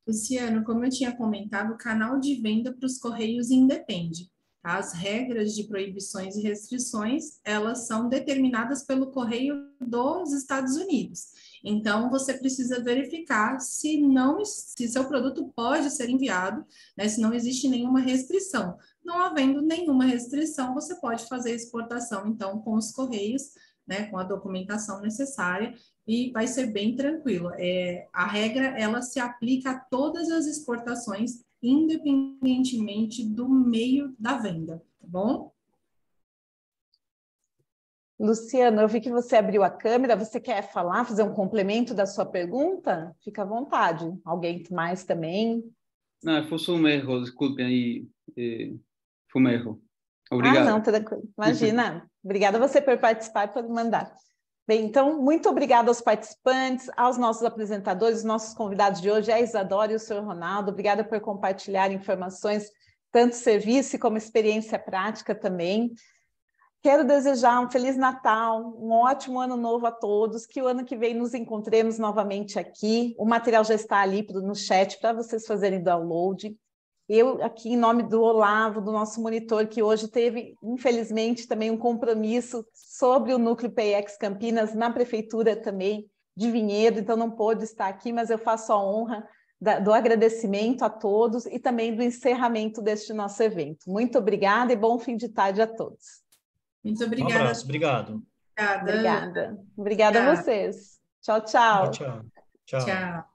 Luciano, como eu tinha comentado, o canal de venda para os correios independe. As regras de proibições e restrições, elas são determinadas pelo Correio dos Estados Unidos. Então, você precisa verificar se seu produto pode ser enviado, né, se não existe nenhuma restrição. Não havendo nenhuma restrição, você pode fazer a exportação, então, com os Correios, né, com a documentação necessária, e vai ser bem tranquilo. A regra, ela se aplica a todas as exportações, independentemente do meio da venda, tá bom? Luciano, eu vi que você abriu a câmera, você quer falar, fazer um complemento da sua pergunta? Fica à vontade. Alguém mais também? Não, foi só um erro, desculpem aí, foi um erro. Obrigado. Não, tranquilo. Imagina. Obrigada a você por participar e por mandar. Bem, então, muito obrigada aos participantes, aos nossos apresentadores, nossos convidados de hoje, a Isadora e o Sr. Ronaldo. Obrigada por compartilhar informações, tanto serviço como experiência prática também. Quero desejar um Feliz Natal, um ótimo Ano Novo a todos, que o ano que vem nos encontremos novamente aqui. O material já está ali no chat para vocês fazerem download. Eu, aqui, em nome do Olavo, do nosso monitor, que hoje teve, infelizmente, também um compromisso sobre o Núcleo PIEX Campinas, na Prefeitura também de Vinhedo, então não pôde estar aqui, mas eu faço a honra do agradecimento a todos e também do encerramento deste nosso evento. Muito obrigada e bom fim de tarde a todos. Muito obrigada. Um abraço, obrigado. Obrigada. Obrigada a vocês. Tchau, tchau. Tchau. Tchau. Tchau.